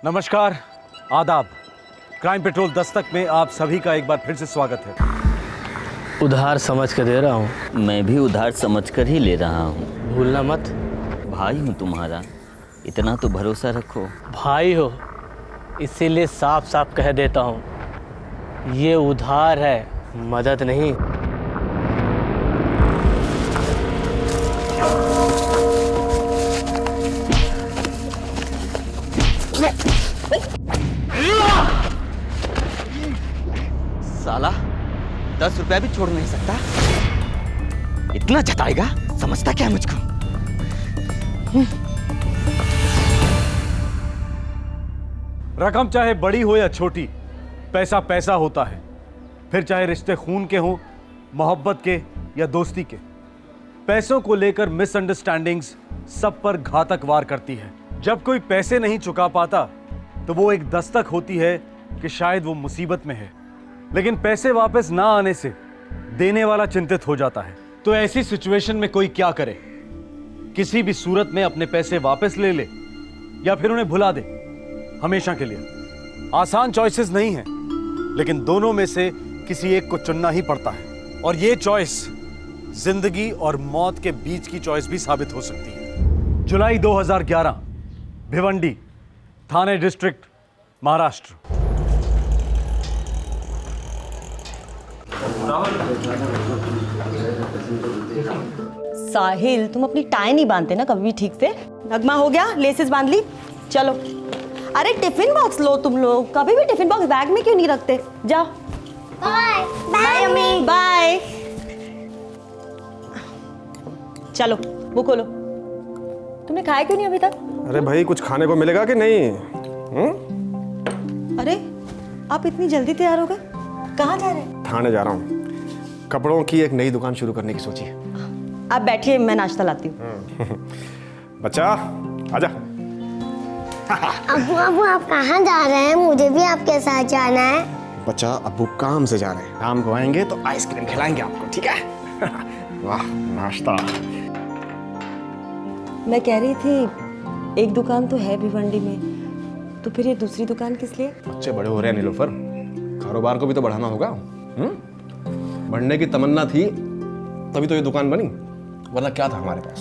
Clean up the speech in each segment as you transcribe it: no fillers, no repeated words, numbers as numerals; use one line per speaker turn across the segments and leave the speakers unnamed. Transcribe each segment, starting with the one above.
नमस्कार, आदाब। Crime petrol Dastak में आप सभी का एक बार फिर से स्वागत है।
उधार समझ कर दे रहा हूँ।
मैं भी उधार समझ कर ही ले रहा हूँ।
भूलना मत।
भाई हूँ तुम्हारा, इतना तो भरोसा रखो।
भाई हो इसीलिए साफ साफ कह देता हूँ, ये उधार है, मदद नहीं।
साला 10 रुपया भी छोड़ नहीं सकता, इतना जताएगा, समझता क्या है मुझको?
रकम चाहे बड़ी हो या छोटी, पैसा पैसा होता है। फिर चाहे रिश्ते खून के हों, मोहब्बत के या दोस्ती के। पैसों को लेकर मिसअंडरस्टैंडिंग्स सब पर घातक वार करती है। जब कोई पैसे नहीं चुका पाता तो वो एक दस्तक होती है कि शायद वो मुसीबत में है। लेकिन पैसे वापस ना आने से देने वाला चिंतित हो जाता है। तो ऐसी सिचुएशन में कोई क्या करे? किसी भी सूरत में अपने पैसे वापस ले ले या फिर उन्हें भुला दे हमेशा के लिए। आसान चॉइसेस नहीं है, लेकिन दोनों में से किसी एक को चुनना ही पड़ता है। और ये चॉइस जिंदगी और मौत के बीच की चॉइस भी साबित हो सकती है। जुलाई 2011, भिवंडी, थाने डिस्ट्रिक्ट, महाराष्ट्र।
साहिल, तुम अपनी टाई नहीं बांधते ना कभी भी ठीक से। नगमा हो गया, लेसेस बांध ली, चलो। अरे टिफिन बॉक्स लो तुम लोग, कभी भी टिफिन बॉक्स बैग में क्यों नहीं रखते? जाओ। बाय बाय अम्मी, बाय। चलो वो खोलो। तुमने खाया क्यों नहीं अभी तक?
अरे भाई, कुछ खाने को मिलेगा कि नहीं?
अरे आप इतनी जल्दी तैयार हो गए, कहाँ जा रहे हैं?
थाने जा रहा हूँ। कपड़ों की एक नई दुकान शुरू करने की सोची है।
आप बैठिए, मैं नाश्ता लाती हूँ।
बच्चा आजा।
अब्बू अब्बू आप कहाँ जा रहे हैं? मुझे भी आपके साथ जाना है।
बच्चा, अब्बू काम से जा रहे हैं, शाम को आएंगे तो आइसक्रीम खिलाएंगे आपको, ठीक है? वाह, नाश्ता।
मैं कह रही थी एक दुकान तो है भिवंडी में, तो फिर ये दूसरी दुकान किस लिए?
बच्चे बड़े हो रहे हैं नीलोफर, कारोबार को भी तो बढ़ाना होगा। बढ़ने की तमन्ना थी तभी तो ये दुकान बनी, वरना क्या था हमारे पास?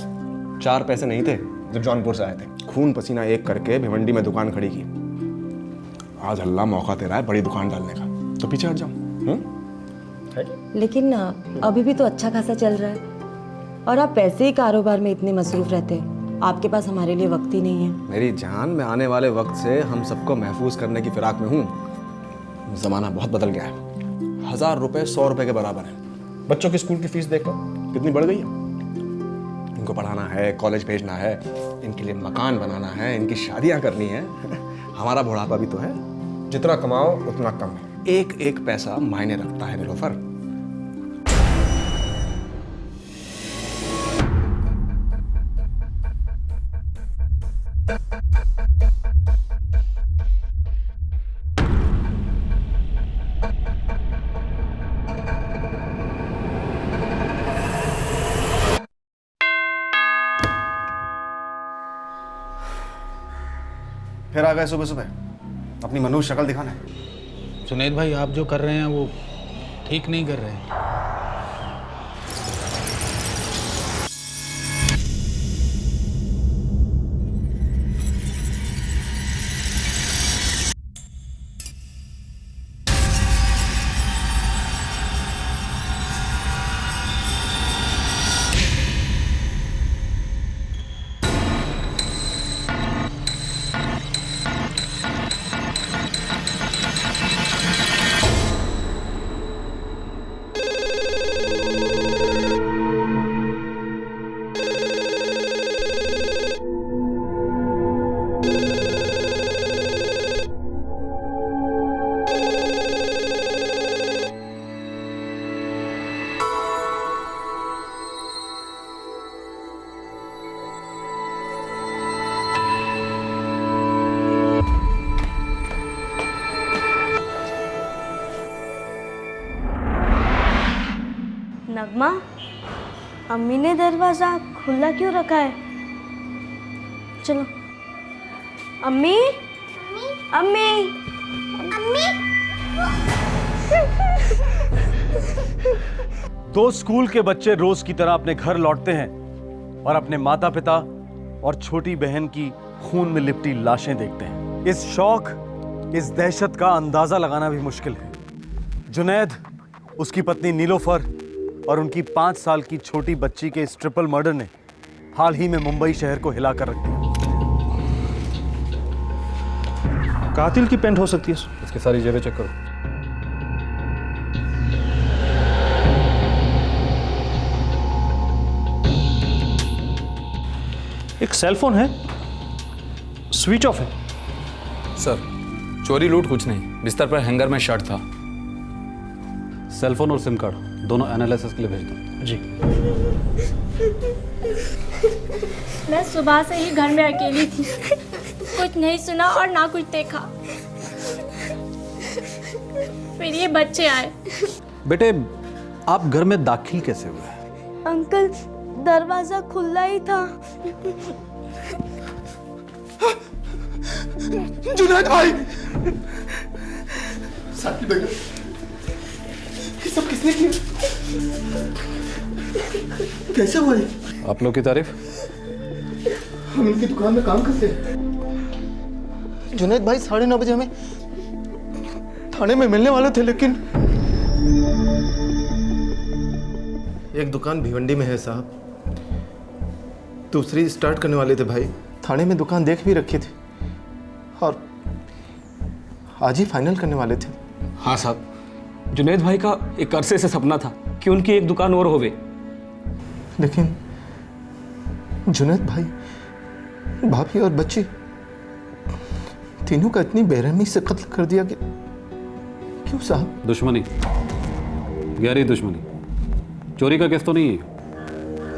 4 पैसे नहीं थे जब जौनपुर से आए थे। खून पसीना एक करके भिवंडी में दुकान खड़ी की। आज अल्लाह मौका दे रहा है बड़ी दुकान डालने का, तो पीछे हट जाओ।
लेकिन अभी भी तो अच्छा खासा चल रहा है, और आप वैसे ही कारोबार में इतने मसरूफ रहते हैं, आपके पास हमारे लिए वक्त ही नहीं है।
मेरी जान, मैं आने वाले वक्त से हम सबको महफूज करने की फिराक में हूँ। जमाना बहुत बदल गया है। 1000 रुपए 100 रुपए के बराबर है। बच्चों की स्कूल की फीस देखो कितनी बढ़ गई है। इनको पढ़ाना है, कॉलेज भेजना है, इनके लिए मकान बनाना है, इनकी शादियां करनी है। हमारा बुढ़ापा भी तो है। जितना कमाओ उतना कम है। एक एक पैसा मायने रखता है निलोफर। फिर आ गए सुबह सुबह, अपनी मनुष्य शक्ल दिखाने।
जुनैद भाई, आप जो कर रहे हैं वो ठीक नहीं कर रहे हैं।
नगमा, अम्मी ने दरवाजा खुला क्यों रखा है? चलो। अम्मी, अम्मी
अम्मी
दो स्कूल के बच्चे रोज की तरह अपने घर लौटते हैं और अपने माता पिता और छोटी बहन की खून में लिपटी लाशें देखते हैं। इस शौक, इस दहशत का अंदाजा लगाना भी मुश्किल है। जुनैद, उसकी पत्नी नीलोफर और उनकी 5 साल की छोटी बच्ची के इस ट्रिपल मर्डर ने हाल ही में मुंबई शहर को हिलाकर रख दिया।
कातिल की पेंट हो सकती है।
इसकी सारी जेबें चेक करो।
एक सेलफोन है, स्विच ऑफ है।
सर, चोरी लूट कुछ नहीं, बिस्तर पर हैंगर में शर्ट था। सेलफोन और सिम कार्ड दोनों एनालिसिस के लिए भेज दो।
जी।
मैं सुबह से ही घर में अकेली थी, कुछ नहीं सुना और ना कुछ देखा। फिर ये बच्चे आए।
बेटे, आप घर में दाखिल कैसे हुए?
अंकल, दरवाजा खुला ही था।
जुनैद भाई, साथी बेटा, ये सब किसने किया? कैसे हुआ?
आप लोग की तारीफ।
हम इनकी दुकान में काम करते हैं। जुनैद भाई 9:30 बजे हमें थाने में मिलने वाले थे, लेकिन एक दुकान भिवंडी में है साहब, दूसरी स्टार्ट करने वाले थे भाई। थाने में दुकान देख भी रखी थी और आज ही फाइनल करने वाले थे।
हाँ साहब, जुनैद भाई का एक अरसे से सपना था कि उनकी एक दुकान और होवे।
लेकिन जुनैद भाई, भाभी और बच्ची तीनों का इतनी बेरहमी से कत्ल कर दिया कि क्यों साहब?
दुश्मनी, गहरी दुश्मनी। चोरी का केस तो नहीं है।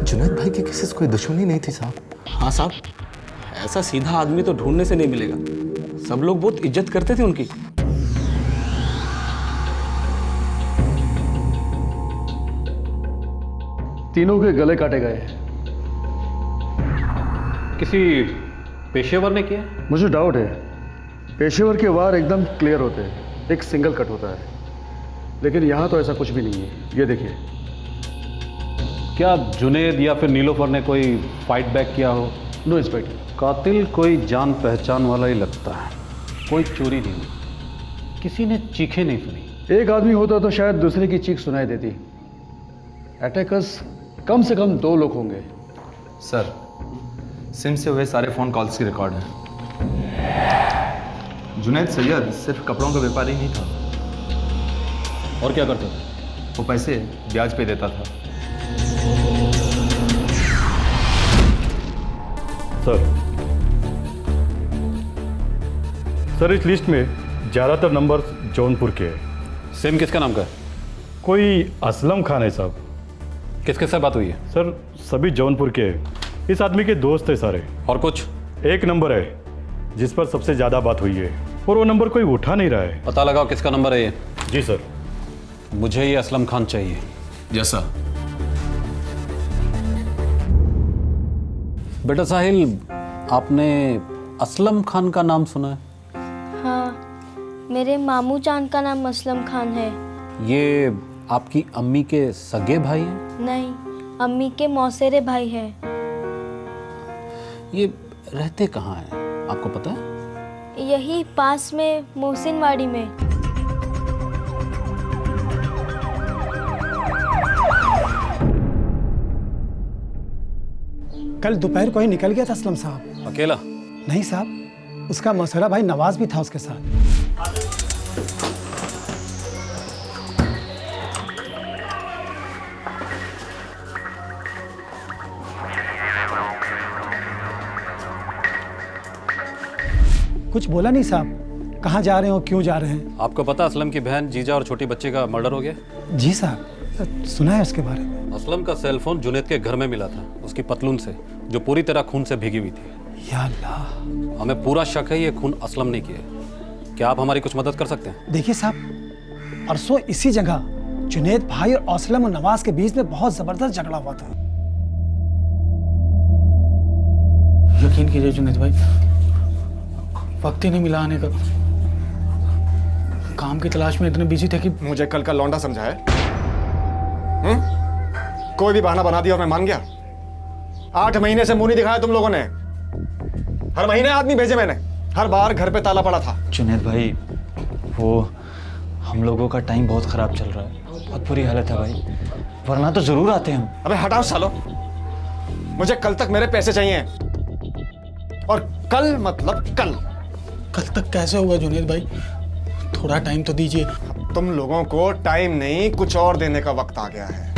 जुनैद भाई की किसी से कोई दुश्मनी नहीं थी साहब।
हाँ साहब, ऐसा सीधा आदमी तो ढूंढने से नहीं मिलेगा। सब लोग बहुत इज्जत करते थे उनकी।
तीनों के गले काटे गए।
किसी पेशेवर ने किया?
मुझे डाउट है, पेशेवर के वार एकदम क्लियर होते हैं, एक सिंगल कट होता है, लेकिन यहाँ तो ऐसा कुछ भी नहीं है। ये देखिए।
क्या जुनैद या फिर नीलोफर ने कोई फाइट बैक किया हो?
No inspector.
कातिल कोई जान पहचान वाला ही लगता है। कोई चोरी नहीं हुई, किसी ने चीखें नहीं सुनी।
एक आदमी होता तो शायद दूसरे की चीख सुनाई देती। अटैकर्स कम से कम 2 लोग होंगे।
सर, सिम से हुए सारे फ़ोन कॉल्स की रिकॉर्ड है। जुनैद सैयद सिर्फ कपड़ों का व्यापारी नहीं था।
और क्या करता था?
वो पैसे ब्याज पे देता था।
सर, इस लिस्ट में ज़्यादातर नंबर जौनपुर के हैं।
सिम किसका नाम का है?
कोई असलम खान है साहब।
किसके साथ बात हुई है?
सर, सभी जौनपुर के हैं। इस आदमी के दोस्त है सारे।
और कुछ?
एक नंबर है जिस पर सबसे ज़्यादा बात हुई है, और वो नंबर कोई उठा नहीं रहा है।
पता लगाओ किसका नंबर है ये।
जी सर।
मुझे ये असलम खान चाहिए।
जैसा।
बेटा साहिल, आपने असलम खान का नाम सुना है?
हाँ, मेरे मामू जान का नाम असलम खान है।
ये आपकी अम्मी के सगे भाई हैं?
नहीं, अम्मी के मौसेरे भाई हैं।
ये रहते कहाँ हैं, आपको पता है?
यही पास में मोहसिनवाड़ी में।
कल दोपहर को ही निकल गया था असलम साहब।
अकेला?
नहीं साहब, उसका मौसेरा भाई नवाज भी था उसके साथ। कुछ बोला नहीं साहब, कहाँ जा रहे हो, क्यों जा रहे हैं?
आपको पता असलम की बहन, जीजा और छोटी बच्चे का मर्डर हो गया?
जी साहब, सुना है उसके बारे में।
असलम का सेलफोन जुनैद के घर में मिला था, उसकी पतलून से, जो पूरी तरह खून से भीगी हुई थी।
या अल्लाह।
हमें पूरा शक है ये खून असलम ने किया। क्या आप हमारी कुछ मदद कर सकते हैं?
देखिए साहब, परसों इसी जगह जुनैद भाई और असलम और नवाज के बीच में बहुत जबरदस्त झगड़ा हुआ था।
यकीन कीजिए जुनैद भाई, वक्त ही नहीं मिला आने का। काम की तलाश में इतने बिजी थे कि
मुझे कल का लौंडा समझा है? कोई भी बहाना बना दिया और मैं मान गया। 8 महीने से मुंह नहीं दिखाया तुम लोगों ने। हर महीने आदमी भेजे मैंने, हर बार घर पे ताला पड़ा था।
जुनैद भाई, वो हम लोगों का टाइम बहुत खराब चल रहा है, बहुत बुरी हालत है भाई, वरना तो जरूर आते हम।
अबे हटाओ सालो, मुझे कल तक मेरे पैसे चाहिए। और कल मतलब कल।
कल तक कैसे होगा जुनैद भाई? थोड़ा टाइम तो दीजिए।
तुम लोगों को टाइम नहीं, कुछ और देने का वक्त आ गया है।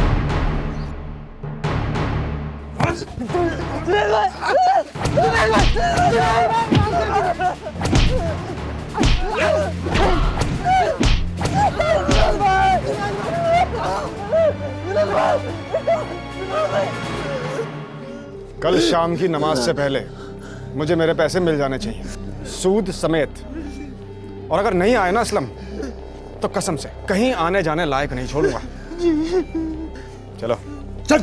कल शाम की नमाज से पहले मुझे मेरे पैसे मिल जाने चाहिए, सूद समेत। और अगर नहीं आए ना असलम, तो कसम से कहीं आने जाने लायक नहीं छोड़ूंगा। चलो चल।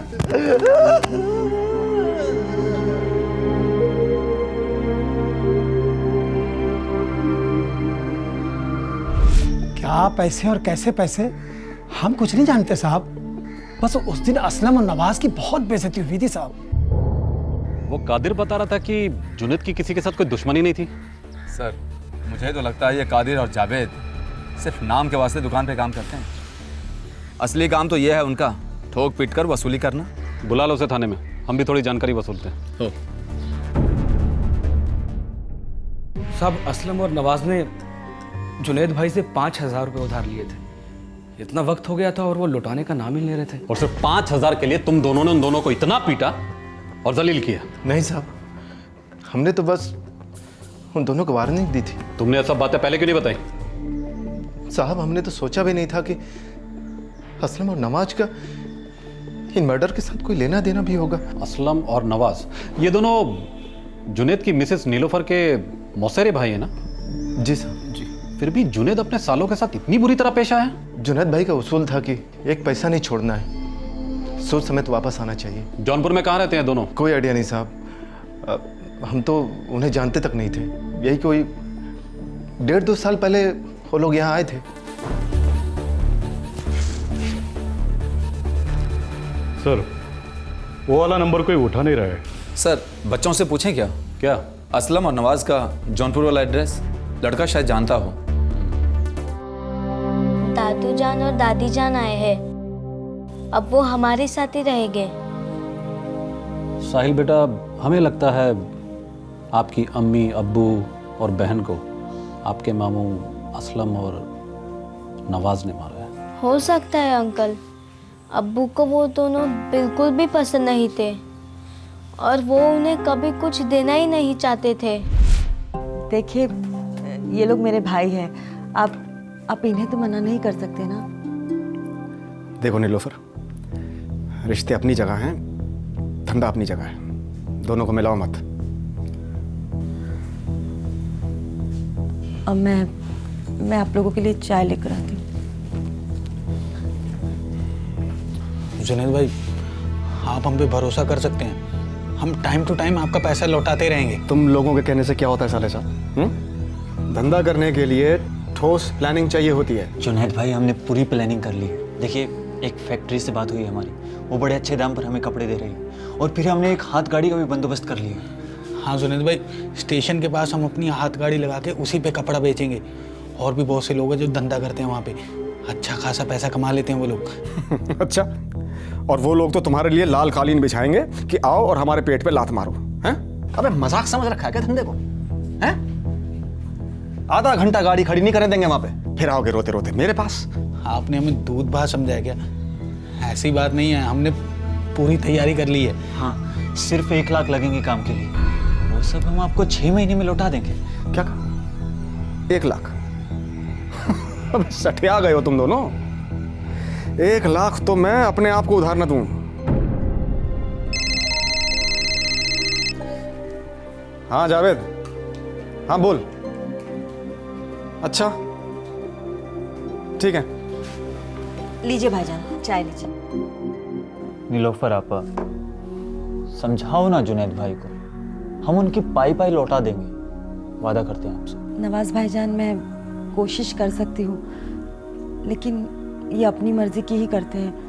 क्या पैसे और कैसे पैसे, हम कुछ नहीं जानते साहब। बस उस दिन असलम और नवाज की बहुत बेइज्जती हुई थी साहब।
वो कादिर बता रहा था कि जुनैद की किसी के साथ कोई दुश्मनी नहीं थी।
सर, मुझे तो लगता है ये कादिर और जावेद सिर्फ नाम के वास्ते दुकान पे काम करते हैं। असली काम तो ये है उनका, ठोक पीट कर वसूली करना।
बुला लो उसे थाने में, हम भी थोड़ी जानकारी वसूलते हैं।
साहब, असलम और नवाज ने जुनैद भाई से 5,000 रुपये उधार लिए थे। इतना वक्त हो गया था और वो लौटाने का नाम ही नहीं ले रहे थे।
और सिर्फ 5,000 के लिए तुम दोनों ने उन दोनों को इतना पीटा और जलील किया?
नहीं साहब, हमने तो बस उन दोनों को वार्निंग दी थी।
तुमने ये सब बातें पहले क्यों नहीं बताई?
साहब, हमने तो सोचा भी नहीं था कि असलम और नवाज का इन मर्डर के साथ कोई लेना देना भी होगा।
असलम और नवाज ये दोनों जुनैद की मिसेस नीलोफर के मौसेरे भाई है ना?
जी साहब।
जी। फिर भी जुनैद अपने सालों के साथ इतनी बुरी तरह पेश आया?
जुनैद भाई का उसूल था कि एक पैसा नहीं छोड़ना है, सूद समेत वापस आना चाहिए।
जौनपुर में कहाँ रहते हैं दोनों?
कोई आइडिया नहीं साहब, हम तो उन्हें जानते तक नहीं थे। यही कोई 1.5-2 साल पहले वो लोग यहाँ आए थे।
सर, वो वाला नंबर कोई उठा नहीं रहा है।
सर, बच्चों से पूछें क्या?
क्या?
असलम और नवाज का जौनपुर वाला एड्रेस लड़का शायद जानता हो।
दादू जान और दादी जान आए हैं, अब वो हमारे साथ ही रहेंगे।
साहिल बेटा, हमें लगता है आपकी अम्मी, अब्बू और बहन को आपके मामू असलम और नवाज ने मारा है।
हो सकता है अंकल, अब्बू को वो दोनों बिल्कुल भी पसंद नहीं थे और वो उन्हें कभी कुछ देना ही नहीं चाहते थे।
देखिए, ये लोग मेरे भाई हैं, आप इन्हें तो मना नहीं कर सकते ना।
देखो नीलोफर, रिश्ते अपनी जगह हैं, धंधा अपनी जगह है, दोनों को मिलाओ मत।
अब मैं आप लोगों के लिए चाय लेकर आती हूँ।
जुनैद भाई, आप हम पे भरोसा कर सकते हैं, हम टाइम टू टाइम आपका पैसा लौटाते रहेंगे।
तुम लोगों के कहने से क्या होता है साले साहब? धंधा करने के लिए ठोस प्लानिंग चाहिए होती है।
जुनैद भाई, हमने पूरी प्लानिंग कर ली है। देखिए, एक फैक्ट्री से बात हुई है हमारी, वो बड़े अच्छे दाम पर हमें कपड़े दे रही है, और फिर हमने एक हाथ गाड़ी का भी बंदोबस्त कर लिया।
हाँ जुनैद भाई, स्टेशन के पास हम अपनी हाथ गाड़ी लगा के उसी पे कपड़ा बेचेंगे। और भी बहुत से लोग हैं जो धंधा करते हैं वहाँ पे, अच्छा खासा पैसा कमा लेते हैं वो लोग।
अच्छा, और वो लोग तो तुम्हारे लिए लाल कालीन बिछाएंगे कि आओ और हमारे पेट पे लात मारो, हैं? अबे मजाक समझ रखा है क्या धंधे को? हैं? आधा घंटा गाड़ी खड़ी नहीं करने देंगे वहां पे, फिर आओगे रोते रोते मेरे पास।
आपने हमें दूध भात समझाया क्या? ऐसी बात नहीं है, हमने पूरी तैयारी कर ली है।
हाँ, सिर्फ 1 लाख लगेंगे काम के लिए, वो सब हम आपको 6 महीने में लौटा देंगे।
क्या कहा? 1 लाख? अब सठिया गए हो तुम दोनों। 1 लाख तो मैं अपने आप को उधार न दूं। हाँ जावेद, हाँ बोल। अच्छा ठीक है।
लीजिए भाईजान, चाय लीजिए।
नीलोफर आपा, समझाओ ना जुनैद भाई को, हम उनकी पाई पाई लौटा देंगे।
वादा करते हैं आपसे।
नवाज भाईजान, मैं कोशिश कर सकती हूँ, लेकिन ये अपनी मर्जी की ही करते हैं।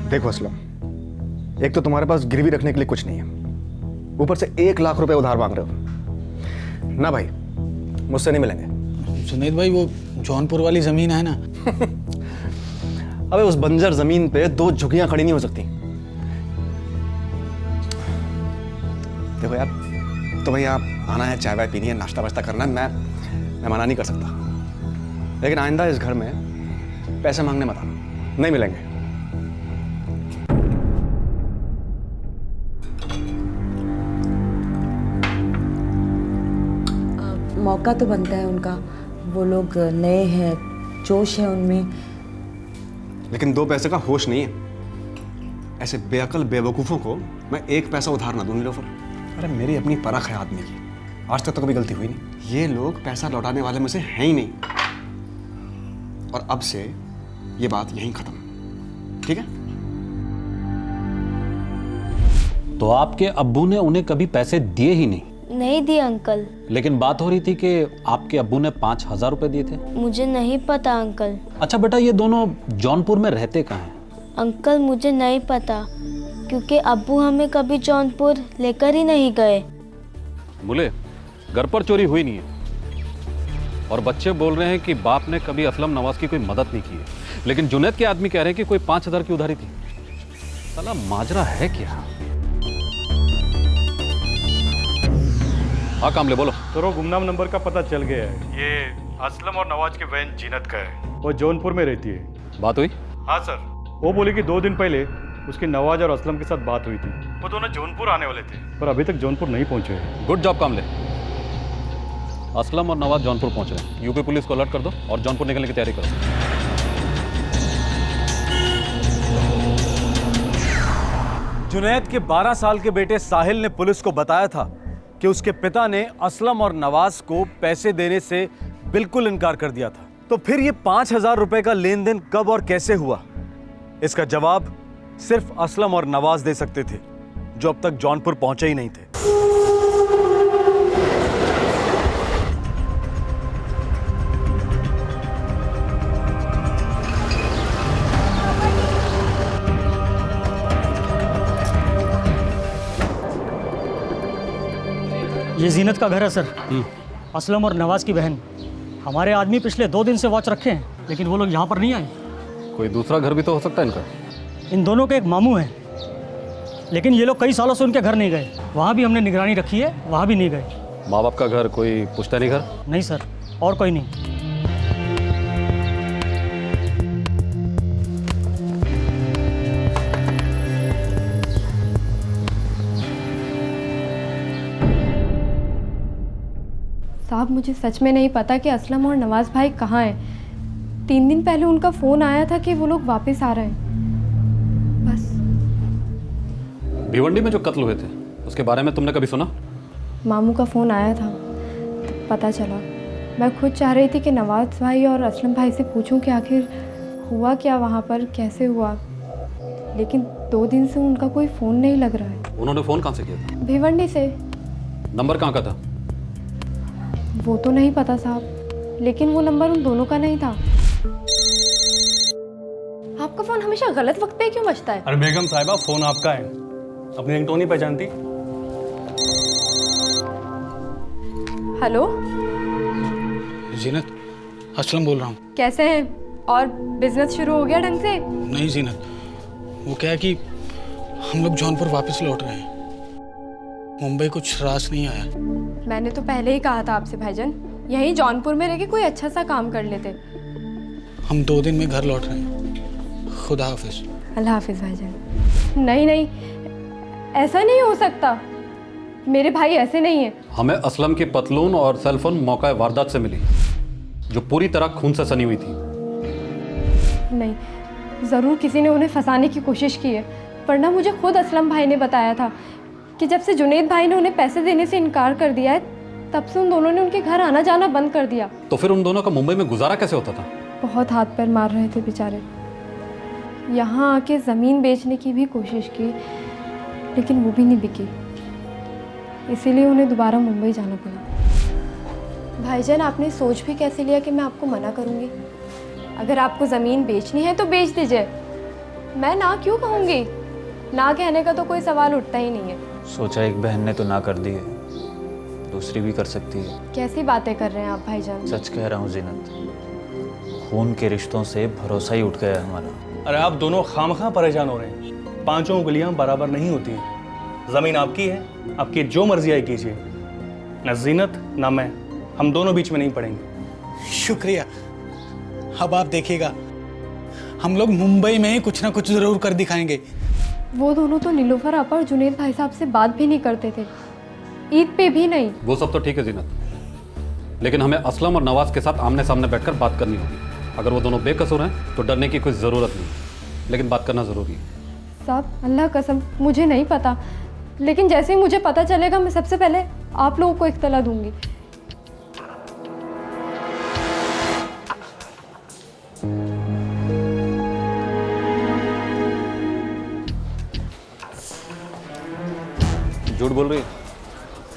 देखो असलम, एक तो तुम्हारे पास गिरवी रखने के लिए कुछ नहीं है, ऊपर से 1 लाख रुपए उधार मांग रहे हो। ना भाई, मुझसे नहीं मिलेंगे।
जुनैद भाई, वो जौनपुर वाली जमीन है ना।
अबे उस बंजर जमीन पे 2 झुग्गियां खड़ी नहीं हो सकती। देखो यार, तुम्हें यहाँ आना है, चाय वाय पीनी है, नाश्ता वाश्ता करना है, मैं मना नहीं कर सकता, लेकिन आइंदा इस घर में पैसे मांगने मत आना, नहीं मिलेंगे।
मौका तो बनता है उनका, वो लोग नए हैं, जोश है उनमें।
लेकिन 2 पैसे का होश नहीं है। ऐसे बेअकल बेवकूफ़ों को मैं 1 पैसा उधार ना दूं नीलोफर। अरे मेरी अपनी परख है आदमी की, आज तक तो कभी गलती हुई नहीं। ये लोग पैसा लौटाने वाले में से हैं ही नहीं, और अब से ये बात यहीं खत्म, ठीक है?
तो आपके अब्बू ने उन्हें कभी पैसे दिए ही नहीं?
नहीं दिए अंकल।
लेकिन बात हो रही थी कि आपके अब्बू ने 5,000 रुपए दिए थे।
मुझे नहीं पता अंकल।
अच्छा बेटा, ये दोनों जौनपुर में रहते कहाँ हैं?
अंकल मुझे नहीं पता, क्योंकि अब्बू हमें कभी जौनपुर लेकर ही नहीं गए।
बोले घर पर चोरी हुई नहीं है, और बच्चे बोल रहे हैं कि बाप ने कभी असलम नवाज की कोई मदद नहीं की है, लेकिन जुनैद के आदमी कह रहे हैं कि कोई 5,000 की उधारी थी। साला माजरा है क्या? हाँ कामले बोलो।
तो गुमनाम नंबर का पता चल गया है, ये असलम और नवाज की बहन जीनत का है, वो जौनपुर में रहती है।
बात हुई?
हाँ सर, वो बोली कि 2 दिन पहले उसकी नवाज और असलम के साथ बात हुई थी। वो दोनों जौनपुर आने वाले थे, पर अभी तक जौनपुर नहीं पहुंचे।
गुड जॉब कामले। असलम और नवाज जौनपुर पहुंच रहे हैं। यूपी पुलिस को अलर्ट कर दो और जौनपुर निकलने की तैयारी करो।
जुनैद के 12 साल के बेटे साहिल ने पुलिस को बताया था कि उसके पिता ने असलम और नवाज को पैसे देने से बिल्कुल इनकार कर दिया था। तो फिर ये 5,000 रुपए का लेन देन कब और कैसे हुआ, इसका जवाब सिर्फ असलम और नवाज दे सकते थे, जो अब तक जौनपुर पहुंचे ही नहीं थे।
ये जीनत का घर है सर। असलम और नवाज की बहन। हमारे आदमी पिछले 2 दिन से वॉच रखे हैं, लेकिन वो लोग यहाँ पर नहीं आए।
कोई दूसरा घर भी तो हो सकता है इनका।
इन दोनों के एक मामू हैं, लेकिन ये लोग कई सालों से उनके घर नहीं गए। वहाँ भी हमने निगरानी रखी है, वहाँ भी नहीं गए।
माँ बाप का घर कोई पुश्तैनी घर?
नहीं सर, और कोई नहीं।
साहब, मुझे सच में नहीं पता कि असलम और नवाज भाई कहाँ हैं। 3 दिन पहले उनका फ़ोन आया था कि वो लोग वापस आ रहे हैं, बस।
भिवंडी में जो कत्ल हुए थे उसके बारे में तुमने कभी सुना?
मामू का फ़ोन आया था तो पता चला। मैं खुद चाह रही थी कि नवाज भाई और असलम भाई से पूछूं कि आखिर हुआ क्या वहाँ पर, कैसे हुआ, लेकिन 2 दिन से उनका कोई फ़ोन नहीं लग रहा है।
उन्होंने फ़ोन कहाँ से किया था?
भिवंडी से।
नंबर कहाँ का था?
वो तो नहीं पता साहब, लेकिन वो नंबर उन दोनों का नहीं था। आपका फ़ोन हमेशा गलत वक्त पे क्यों बजता है?
अरे बेगम साहिबा, फ़ोन आपका है, अपनी रिंगटोन नहीं पहचानती?
हेलो
जीनत, असलम बोल रहा हूँ।
कैसे हैं? और बिजनेस शुरू हो गया ढंग से?
नहीं जीनत, वो क्या है कि हम लोग जौनपुर वापस लौट रहे हैं। मुंबई कुछ रास नहीं आया।
मैंने तो पहले ही कहा था आपसे भाईजान, यहीं जौनपुर में रह के कोई अच्छा सा काम कर लेते।
हम 2 दिन में घर लौट रहे हैं। खुदा हाफिज।
अल्लाह हाफिज भाईजान। नहीं नहीं, ऐसा नहीं हो सकता, मेरे भाई ऐसे नहीं है।
हमें असलम की पतलून और सेलफोन मौका वारदात से मिली, जो पूरी तरह खून से सनी हुई थी।
नहीं, ज़रूर किसी ने उन्हें फंसाने की कोशिश की है, वरना मुझे खुद असलम भाई ने बताया था कि जब से जुनैद भाई ने उन्हें पैसे देने से इनकार कर दिया है, तब से उन दोनों ने उनके घर आना जाना बंद कर दिया।
तो फिर उन दोनों का मुंबई में गुजारा कैसे होता था?
बहुत हाथ पैर मार रहे थे बेचारे। यहाँ आके ज़मीन बेचने की भी कोशिश की, लेकिन वो भी नहीं बिकी। इसीलिए उन्हें दोबारा मुंबई जाना पड़ा। भाईजान, आपने सोच भी कैसे लिया कि मैं आपको मना करूँगी? अगर आपको ज़मीन बेचनी है तो बेच दीजिए, मैं ना क्यों कहूँगी? ना कहने का तो कोई सवाल उठता ही नहीं है।
सोचा एक बहन ने तो ना कर दी है, दूसरी भी कर सकती है।
कैसी बातें कर रहे हैं आप भाईजान?
सच कह रहा हूँ जीनत, खून के रिश्तों से भरोसा ही उठ गया है हमारा।
अरे आप दोनों खामखा परेशान हो रहे हैं। पांचों उंगलियां बराबर नहीं होती हैं। ज़मीन आपकी है, आपकी जो मर्जी आए कीजिए। न जीनत ना मैं, हम दोनों बीच में नहीं पड़ेंगे।
शुक्रिया। अब आप देखिएगा, हम लोग मुंबई में ही कुछ ना कुछ ज़रूर कर दिखाएंगे।
वो दोनों तो नीलोफर आपा और जुनेद भाई साहब से बात भी नहीं करते थे, ईद पे भी नहीं।
वो सब तो ठीक है जीनत, लेकिन हमें असलम और नवाज के साथ आमने सामने बैठकर बात करनी होगी। अगर वो दोनों बेकसूर हैं तो डरने की कोई ज़रूरत नहीं, लेकिन बात करना ज़रूरी है।
साहब, अल्लाह कसम मुझे नहीं पता, लेकिन जैसे ही मुझे पता चलेगा मैं सबसे पहले आप लोगों को इत्तला दूंगी।
झूठ बोल रही है।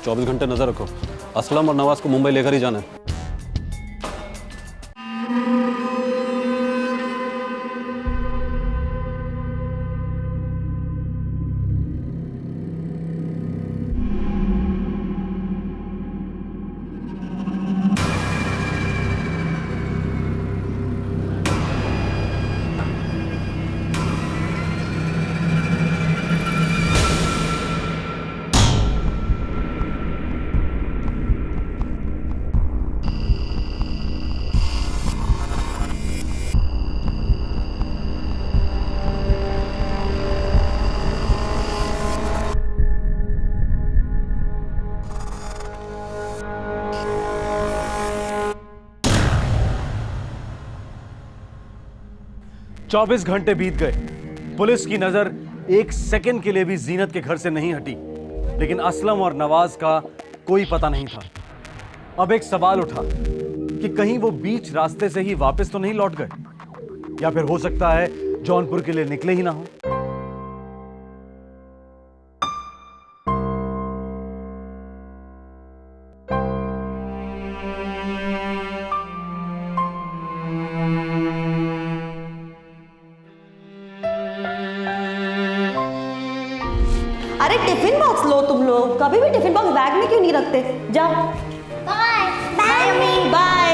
24 घंटे नजर रखो, असलम और नवाज को मुंबई लेकर ही जाना है।
चौबीस घंटे बीत गए। पुलिस की नजर एक सेकंड के लिए भी जीनत के घर से नहीं हटी, लेकिन असलम और नवाज का कोई पता नहीं था। अब एक सवाल उठा कि कहीं वो बीच रास्ते से ही वापस तो नहीं लौट गए, या फिर हो सकता है जौनपुर के लिए निकले ही ना हो।
अरे टिफिन बॉक्स लो तुम लोग, कभी भी टिफिन बॉक्स बैग में क्यों नहीं रखते? जाओ।
Bye bye mummy.
बाय।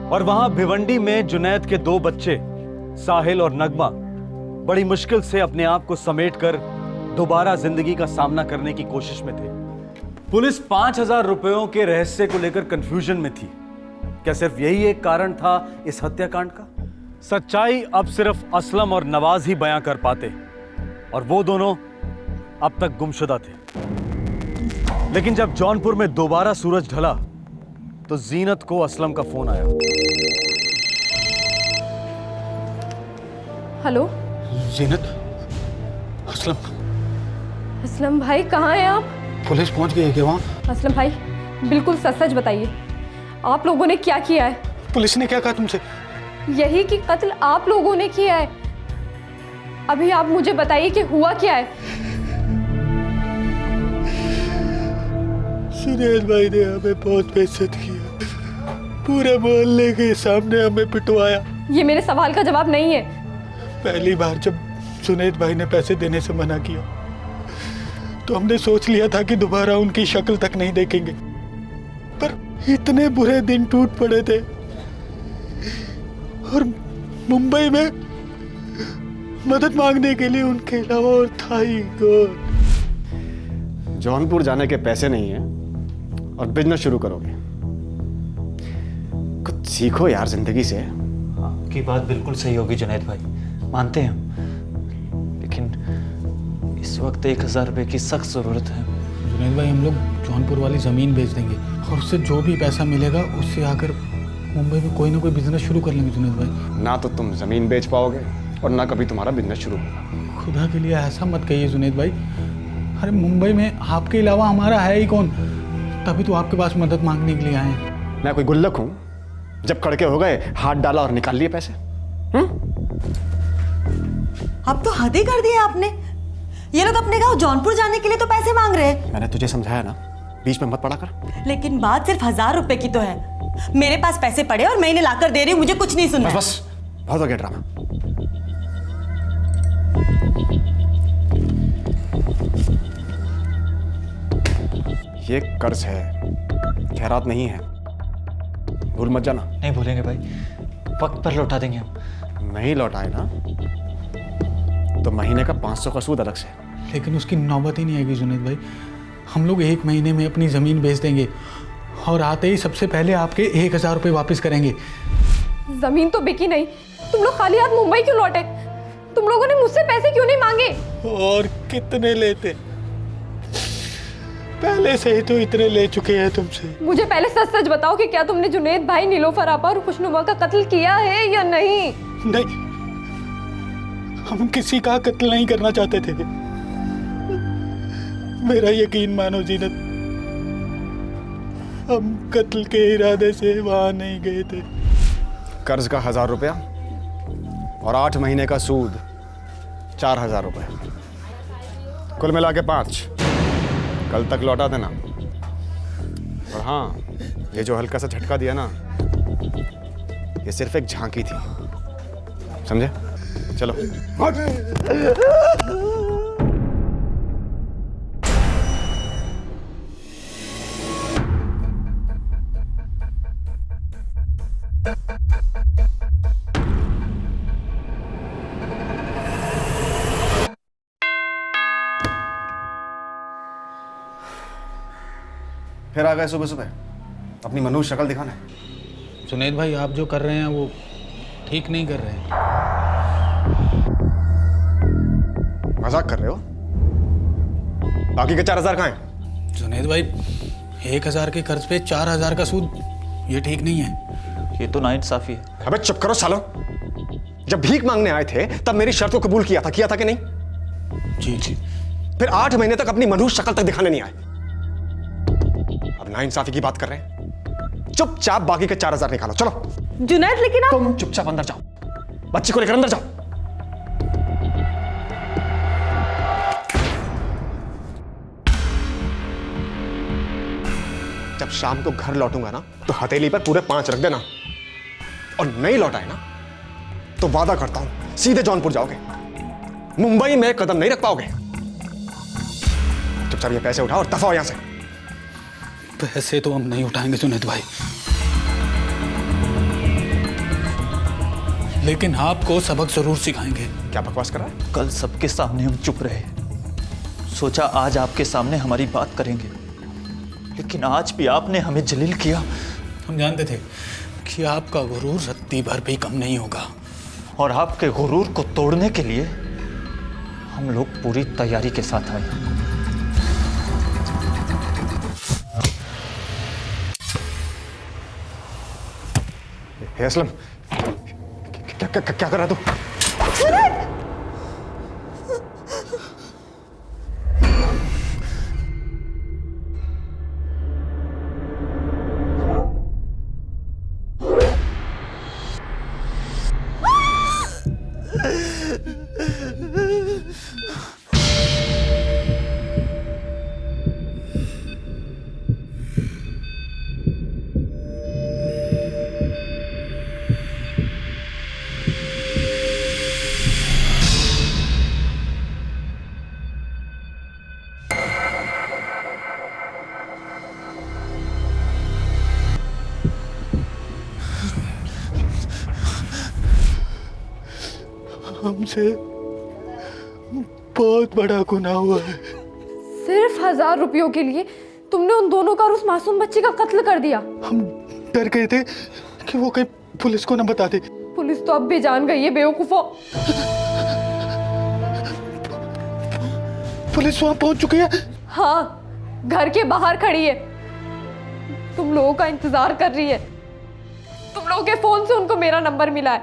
और वहां भिवंडी में जुनैद के दो बच्चे साहिल और नगमा बड़ी मुश्किल से अपने आप को समेटकर दोबारा जिंदगी का सामना करने की कोशिश में थे। पुलिस 5,000 रुपयों के रहस्य को लेकर कंफ्यूजन में थी। क्या सिर्फ यही एक कारण था इस हत्याकांड का? सच्चाई अब सिर्फ असलम और नवाज ही बयां कर पाते, और वो दोनों अब तक गुमशुदा थे। लेकिन जब जौनपुर में दोबारा सूरज ढला तो जीनत को असलम का फोन आया।
हेलो
जीनत, असलम।
असलम भाई, कहाँ हैं आप?
पुलिस पहुंच गई है क्या वहाँ?
असलम भाई, बिल्कुल सच सच बताइए, आप लोगों ने क्या किया है?
पुलिस ने क्या कहा तुमसे?
यही कि कत्ल आप लोगों ने किया है। अभी आप मुझे बताइए कि हुआ क्या है?
सुरेश भाई ने हमें बहुत बेइज्जत किया, पूरे मोहल्ले के सामने हमें पिटवाया।
ये मेरे सवाल का जवाब नहीं है।
पहली बार जब सुनेद भाई ने पैसे देने से मना किया तो हमने सोच लिया था कि दोबारा उनकी शक्ल तक नहीं देखेंगे, पर इतने बुरे दिन टूट पड़े थे, और मुंबई में मदद मांगने के लिए उनके अलावा और था ही कौन।
जौनपुर जाने के पैसे नहीं हैं और बिजनेस शुरू करोगे। कुछ सीखो यार जिंदगी से।
आपकी बात बिल्कुल सही होगी जुनैद भाई, मानते हैं हम, लेकिन इस वक्त 1,000 रुपए की सख्त ज़रूरत है।
जुनैद भाई, हम लोग जौनपुर वाली ज़मीन बेच देंगे और उससे जो भी पैसा मिलेगा उससे आकर मुंबई में कोई ना कोई बिजनेस शुरू कर लेंगे। जुनैद भाई,
ना तो तुम जमीन बेच पाओगे और ना कभी तुम्हारा बिजनेस शुरू होगा।
खुदा के लिए ऐसा मत कहिए जुनैद भाई। अरे मुंबई में आपके अलावा हमारा है ही कौन? तभी तो आपके पास मदद मांगने के लिए आए हैं।
मैं कोई गुल्लक हूं? जब कड़के हो गए हाथ डाला और निकाल लिए पैसे।
अब तो हद ही कर दिया आपने। ये लोग अपने गांव जौनपुर जाने के लिए तो पैसे मांग रहे हैं।
मैंने तुझे समझाया ना, बीच में मत पड़ा कर।
लेकिन बात सिर्फ 1000 रुपए की तो है। मेरे पास पैसे पड़े और मैं इन्हें लाकर दे रही हूँ, मुझे कुछ नहीं सुनना।
बस बहुत हो गया ड्रामा। ये कर्ज है, खैरात नहीं है, भूल मत जाना।
नहीं भूलेंगे भाई, वक्त पर लौटा देंगे हम।
नहीं लौटाए ना तो महीने का 500 का सूद अलग से।
लेकिन उसकी नौबत ही नहीं आएगी जुनैद भाई। हम लोग 1 महीने में अपनी ज़मीन बेच देंगे और आते ही सबसे पहले आपके 1000 रुपये वापस करेंगे।
जमीन तो बिकी नहीं, तुम लोग खाली हाथ मुंबई क्यों लौटे? तुम लोगों ने मुझसे पैसे क्यों नहीं मांगे?
और कितने लेते? पहले से ही तो इतने ले चुके हैं तुमसे।
मुझे पहले सच सच बताओ कि क्या तुमने जुनैद भाई, नीलोफर आपा और खुशनुमा का कत्ल किया है या नहीं?
नहीं, हम किसी का कत्ल नहीं करना चाहते थे। मेरा यकीन मानो जीनत, हम कत्ल के इरादे से वहां नहीं गए थे।
कर्ज का 1000 रुपया और 8 महीने का सूद 4000 रुपये, कुल मिला के 5। कल तक लौटा देना। और हाँ, ये जो हल्का सा झटका दिया ना, ये सिर्फ एक झांकी थी, समझे? चलो। फिर आ गए सुबह सुबह, अपनी मनुष्य शक्ल दिखाना है।
जुनैद भाई, आप जो कर रहे हैं वो ठीक नहीं कर रहे हैं।
मजाक कर रहे हो? बाकी के 4000 कहाँ हैं?
जुनैद भाई, 1000 के कर्ज पे 4000 का सूद, ये ठीक नहीं है।
ये तो नाइंसाफी है।
अबे चुप करो सालो। जब भीख मांगने आए थे तब मेरी शर्त को कबूल किया था कि नहीं?
जी जी।
फिर 8 महीने तक अपनी मनुष्य शक्ल तक दिखाने नहीं आए। अब नाइंसाफी की बात कर रहे हैं। चुपचाप बाकी के 4000 निकालो, चलो।
जुनैद, लेकिन आप...
तुम चुपचाप अंदर जाओ, बच्ची को लेकर अंदर जाओ। जब शाम को घर लौटूंगा ना तो हथेली पर पूरे 5 रख देना, और नहीं लौटाए ना तो वादा करता हूं सीधे जौनपुर जाओगे, मुंबई में कदम नहीं रख पाओगे। चुपचाप ये पैसे उठाओ और दफा हो यहां से।
पैसे तो हम नहीं उठाएंगे जुनैद भाई, लेकिन आपको सबक जरूर सिखाएंगे।
क्या बकवास कर रहा है?
कल सबके सामने हम चुप रहे, सोचा आज आपके सामने हमारी बात करेंगे, लेकिन आज भी आपने हमें जलील किया।
हम जानते थे कि आपका गुरूर रत्ती भर भी कम नहीं होगा,
और आपके गुरूर को तोड़ने के लिए हम लोग पूरी तैयारी के साथ आए।
हे असलम, क्या कर रहा तू?
हमसे बहुत बड़ा गुनाह हुआ है।
सिर्फ 1000 रुपयों के लिए तुमने उन दोनों का और उस मासूम बच्ची का कत्ल कर दिया।
हम डर गए थे कि वो कहीं पुलिस को न बता दे।
पुलिस तो अब भी जान गई है बेवकूफों।
पुलिस वहां पहुंच चुकी है?
हाँ, घर के बाहर खड़ी है, तुम लोगों का इंतजार कर रही है। तुम लोगों के फोन से उनको मेरा नंबर मिला है।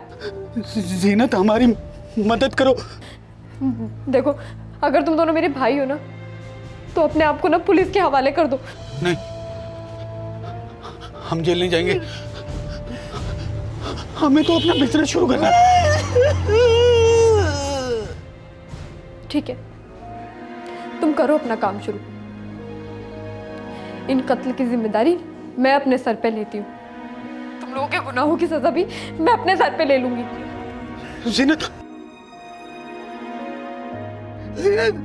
जीनत, हमारी मदद करो।
देखो, अगर तुम दोनों मेरे भाई हो ना तो अपने आप को ना पुलिस के हवाले कर दो।
नहीं, हम जेल नहीं जाएंगे, हमें तो अपना बिजनेस शुरू करना है।
ठीक है, तुम करो अपना काम शुरू। इन कत्ल की जिम्मेदारी मैं अपने सर पे लेती हूँ। तुम लोगों के गुनाहों की सजा भी मैं अपने सर पे ले लूंगी।
जीनत, जीनत,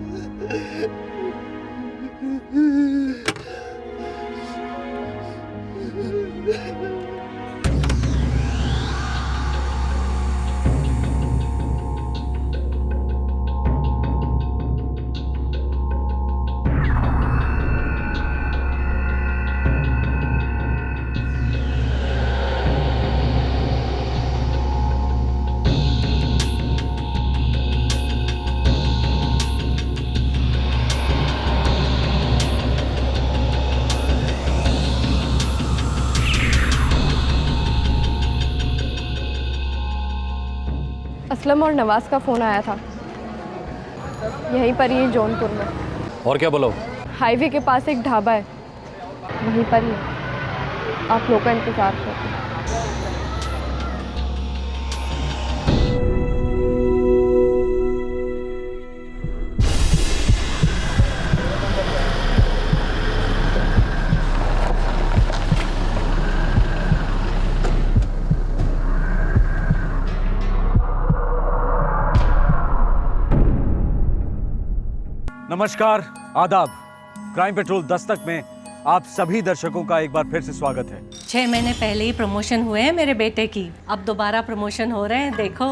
असलम और नवाज का फ़ोन आया था, यहीं पर ही जौनपुर में।
और क्या बोलो?
हाईवे के पास एक ढाबा है, वहीं पर ही आप लोग का इंतज़ार करते हैं।
नमस्कार, आदाब। क्राइम पेट्रोल दस्तक में आप सभी दर्शकों का एक बार फिर से स्वागत है।
6 महीने पहले ही प्रमोशन हुए हैं मेरे बेटे की, अब दोबारा प्रमोशन हो रहे हैं। देखो,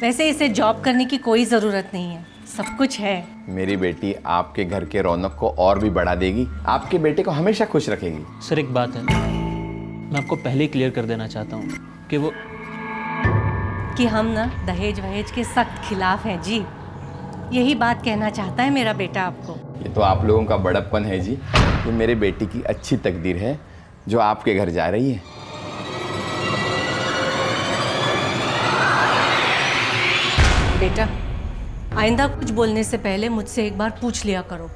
वैसे इसे जॉब करने की कोई ज़रूरत नहीं है, सब कुछ है।
मेरी बेटी आपके घर के रौनक को और भी बढ़ा देगी, आपके बेटे को हमेशा खुश रखेगी।
सर एक बात है, मैं आपको पहले ही क्लियर कर देना चाहता हूँ
कि हम ना दहेज वहेज के सख्त खिलाफ हैं जी। यही बात कहना चाहता है मेरा बेटा आपको।
ये तो आप लोगों का बड़प्पन है जी, कि मेरे बेटी की अच्छी तकदीर है जो आपके घर जा रही है।
बेटा, आइंदा कुछ बोलने से पहले मुझसे एक बार पूछ लिया करो,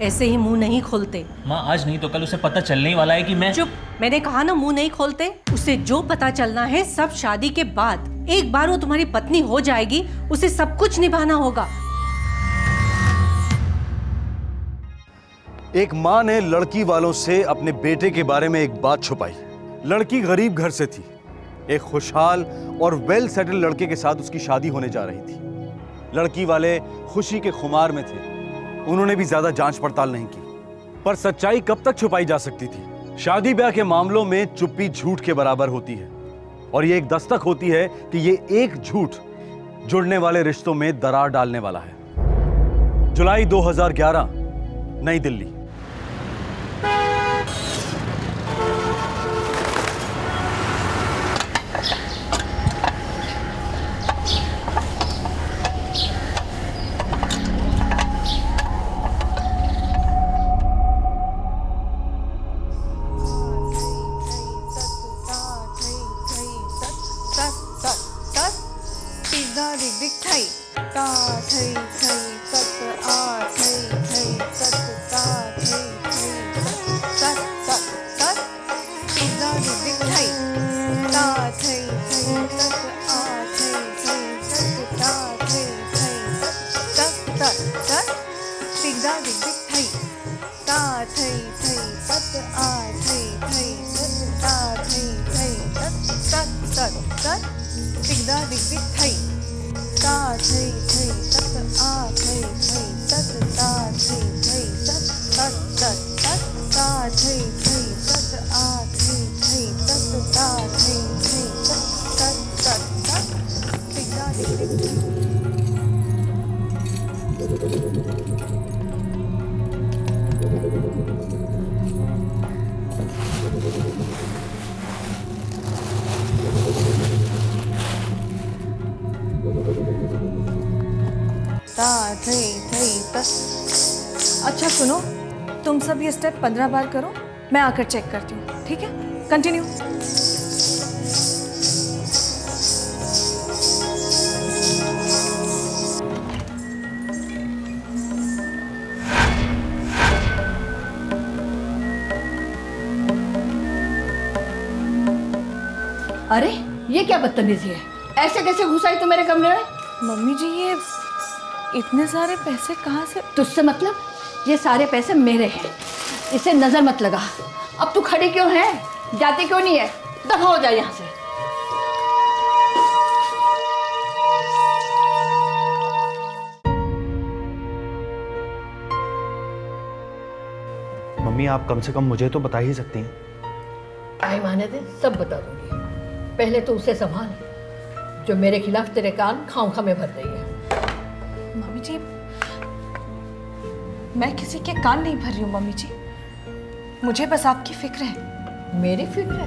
ऐसे ही मुंह नहीं खोलते।
माँ, आज नहीं तो कल उसे पता चलने ही वाला है कि मैं।
चुप, मैंने कहा ना मुंह नहीं खोलते। उसे जो पता चलना है सब शादी के बाद। एक बार वो तुम्हारी पत्नी हो जाएगी, उसे सब कुछ निभाना होगा।
एक माँ ने लड़की वालों से अपने बेटे के बारे में एक बात छुपाई। लड़की गरीब घर से थी, एक खुशहाल और वेल सेटल लड़के के साथ उसकी शादी होने जा रही थी। लड़की वाले खुशी के खुमार में थे, उन्होंने भी ज्यादा जांच पड़ताल नहीं की। पर सच्चाई कब तक छुपाई जा सकती थी? शादी ब्याह के मामलों में चुप्पी झूठ के बराबर होती है, और ये एक दस्तक होती है कि ये एक झूठ जुड़ने वाले रिश्तों में दरार डालने वाला है। जुलाई 2011, नई दिल्ली।
अच्छा सुनो, तुम सब ये स्टेप 15 बार करो, मैं आकर चेक करती हूँ, ठीक है? कंटिन्यू।
अरे ये क्या बदतमीजी है? ऐसे कैसे घुस आई तू मेरे कमरे में?
मम्मी जी ये इतने सारे पैसे कहाँ से?
तुझसे मतलब? ये सारे पैसे मेरे हैं, इसे नजर मत लगा। अब तू खड़ी क्यों है? जाती क्यों नहीं है? दफा हो जा यहाँ से।
मम्मी आप कम से कम मुझे तो बता ही सकती हैं।
टाइम आने दे, सब बता दूंगी। पहले तो उसे संभाल जो मेरे खिलाफ तेरे कान खाम में भर रही है।
मम्मी जी मैं किसी के कान नहीं भर रही हूँ मम्मी जी, मुझे बस आपकी फिक्र है।
मेरी फिक्र है?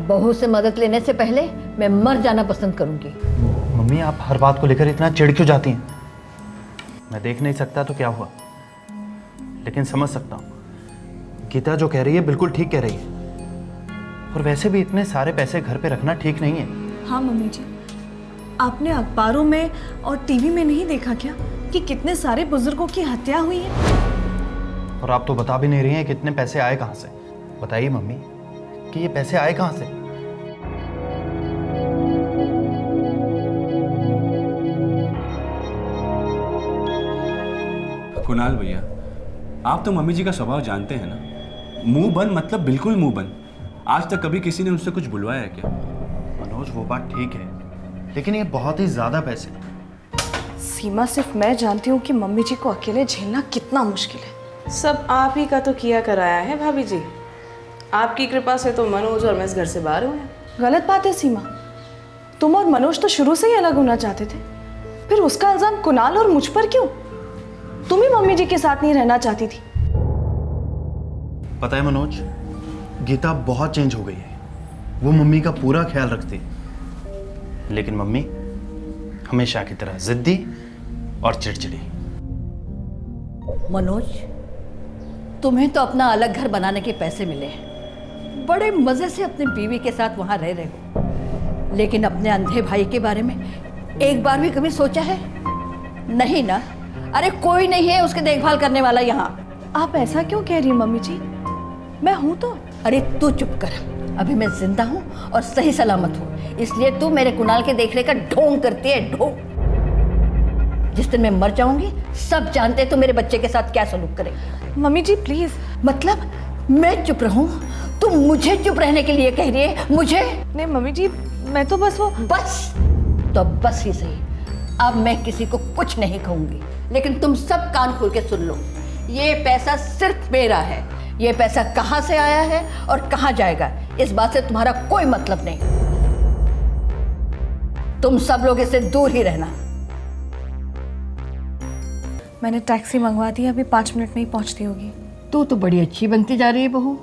बहू से मदद लेने से पहले मैं मर जाना पसंद करूंगी।
मम्मी आप हर बात को लेकर इतना चिढ़ क्यों जाती हैं? मैं देख नहीं सकता तो क्या हुआ, लेकिन समझ सकता हूँ। गीता जो कह रही है बिल्कुल ठीक कह रही है, और वैसे भी इतने सारे पैसे घर पे रखना ठीक नहीं है।
हाँ मम्मी जी, आपने अखबारों में और टीवी में नहीं देखा क्या कि कितने सारे बुजुर्गों की हत्या हुई है?
और आप तो बता भी नहीं रही हैं कितने पैसे आए कहाँ से। बताइए मम्मी कि ये पैसे आए कहाँ से?
कुणाल भैया, आप तो मम्मी जी का स्वभाव जानते हैं ना। मुंह बंद मतलब बिल्कुल मुंह बंद। आज तक कभी किसी ने उनसे कुछ बुलवाया क्या?
मनोज वो बात ठीक है, लेकिन ये बहुत ही ज्यादा पैसे।
सीमा, सिर्फ मैं जानती हूँ कि मम्मी जी को अकेले झेलना कितना मुश्किल है।
सब आप ही का तो किया कराया है भाभी जी। आपकी कृपा से तो मनोज और मैं इस घर से बाहर हुए हैं।
गलत बात है सीमा, तुम और मनोज तो शुरू से ही अलग होना चाहते थे, फिर उसका इल्जाम कुणाल और मुझ पर क्यों? तुम ही मम्मी जी के साथ नहीं रहना चाहती थी।
पता है मनोज, गीता बहुत चेंज हो गई है। वो मम्मी का पूरा ख्याल रखती है, लेकिन मम्मी हमेशा की तरह जिद्दी और चिड़चिड़ी।
मनोज, तुम्हें तो अपना अलग घर बनाने के पैसे मिले हैं, बड़े मजे से अपनी बीवी के साथ वहां रह रहे हो, लेकिन अपने अंधे भाई के बारे में एक बार भी कभी सोचा है? नहीं ना। अरे कोई नहीं है उसकी देखभाल करने वाला यहाँ।
आप ऐसा क्यों कह रही हैं मम्मी जी? मैं हूं तो।
अरे तू चुप कर, अभी मैं जिंदा हूँ और सही सलामत हूँ, इसलिए तू मेरे कुणाल के देखने का ढोंग करती है, ढोंग। जिस दिन मैं मर जाऊंगी सब जानते तो मेरे बच्चे के साथ क्या सलूक करेंगे।
Mummy ji please.
मतलब मैं चुप रहूं? तुम मुझे चुप रहने के लिए कह रही है? मुझे
नहीं मम्मी जी, मैं तो बस वो।
बस तो बस ही सही। अब मैं किसी को कुछ नहीं कहूंगी, लेकिन तुम सब कान खोल के सुन लो। ये पैसा सिर्फ मेरा है। ये पैसा कहाँ से आया है और कहाँ जाएगा इस बात से तुम्हारा कोई मतलब नहीं। तुम सब लोग इससे दूर ही रहना।
मैंने टैक्सी मंगवा दी, अभी 5 मिनट में ही पहुंचती होगी।
तू तो बड़ी अच्छी बनती जा रही है बहू।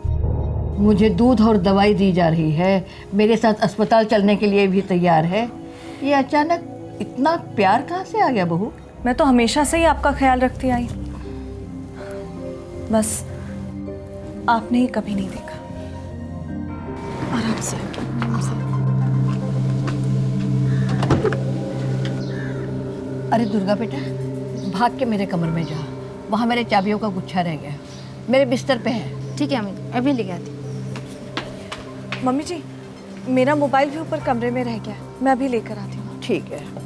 मुझे दूध और दवाई दी जा रही है, मेरे साथ अस्पताल चलने के लिए भी तैयार है। ये अचानक इतना प्यार कहाँ से आ गया बहू?
मैं तो हमेशा से ही आपका ख्याल रखती आई, बस आपने ही कभी नहीं देखा। आराम से।
अरे दुर्गा बेटा, भाग के मेरे कमरे में जा, वहाँ मेरे चाबियों का गुच्छा रह गया, मेरे बिस्तर पे है।
ठीक है अम्मी, अभी लेके आती। मम्मी जी मेरा मोबाइल भी ऊपर कमरे में रह गया, मैं अभी लेकर आती हूँ।
ठीक है।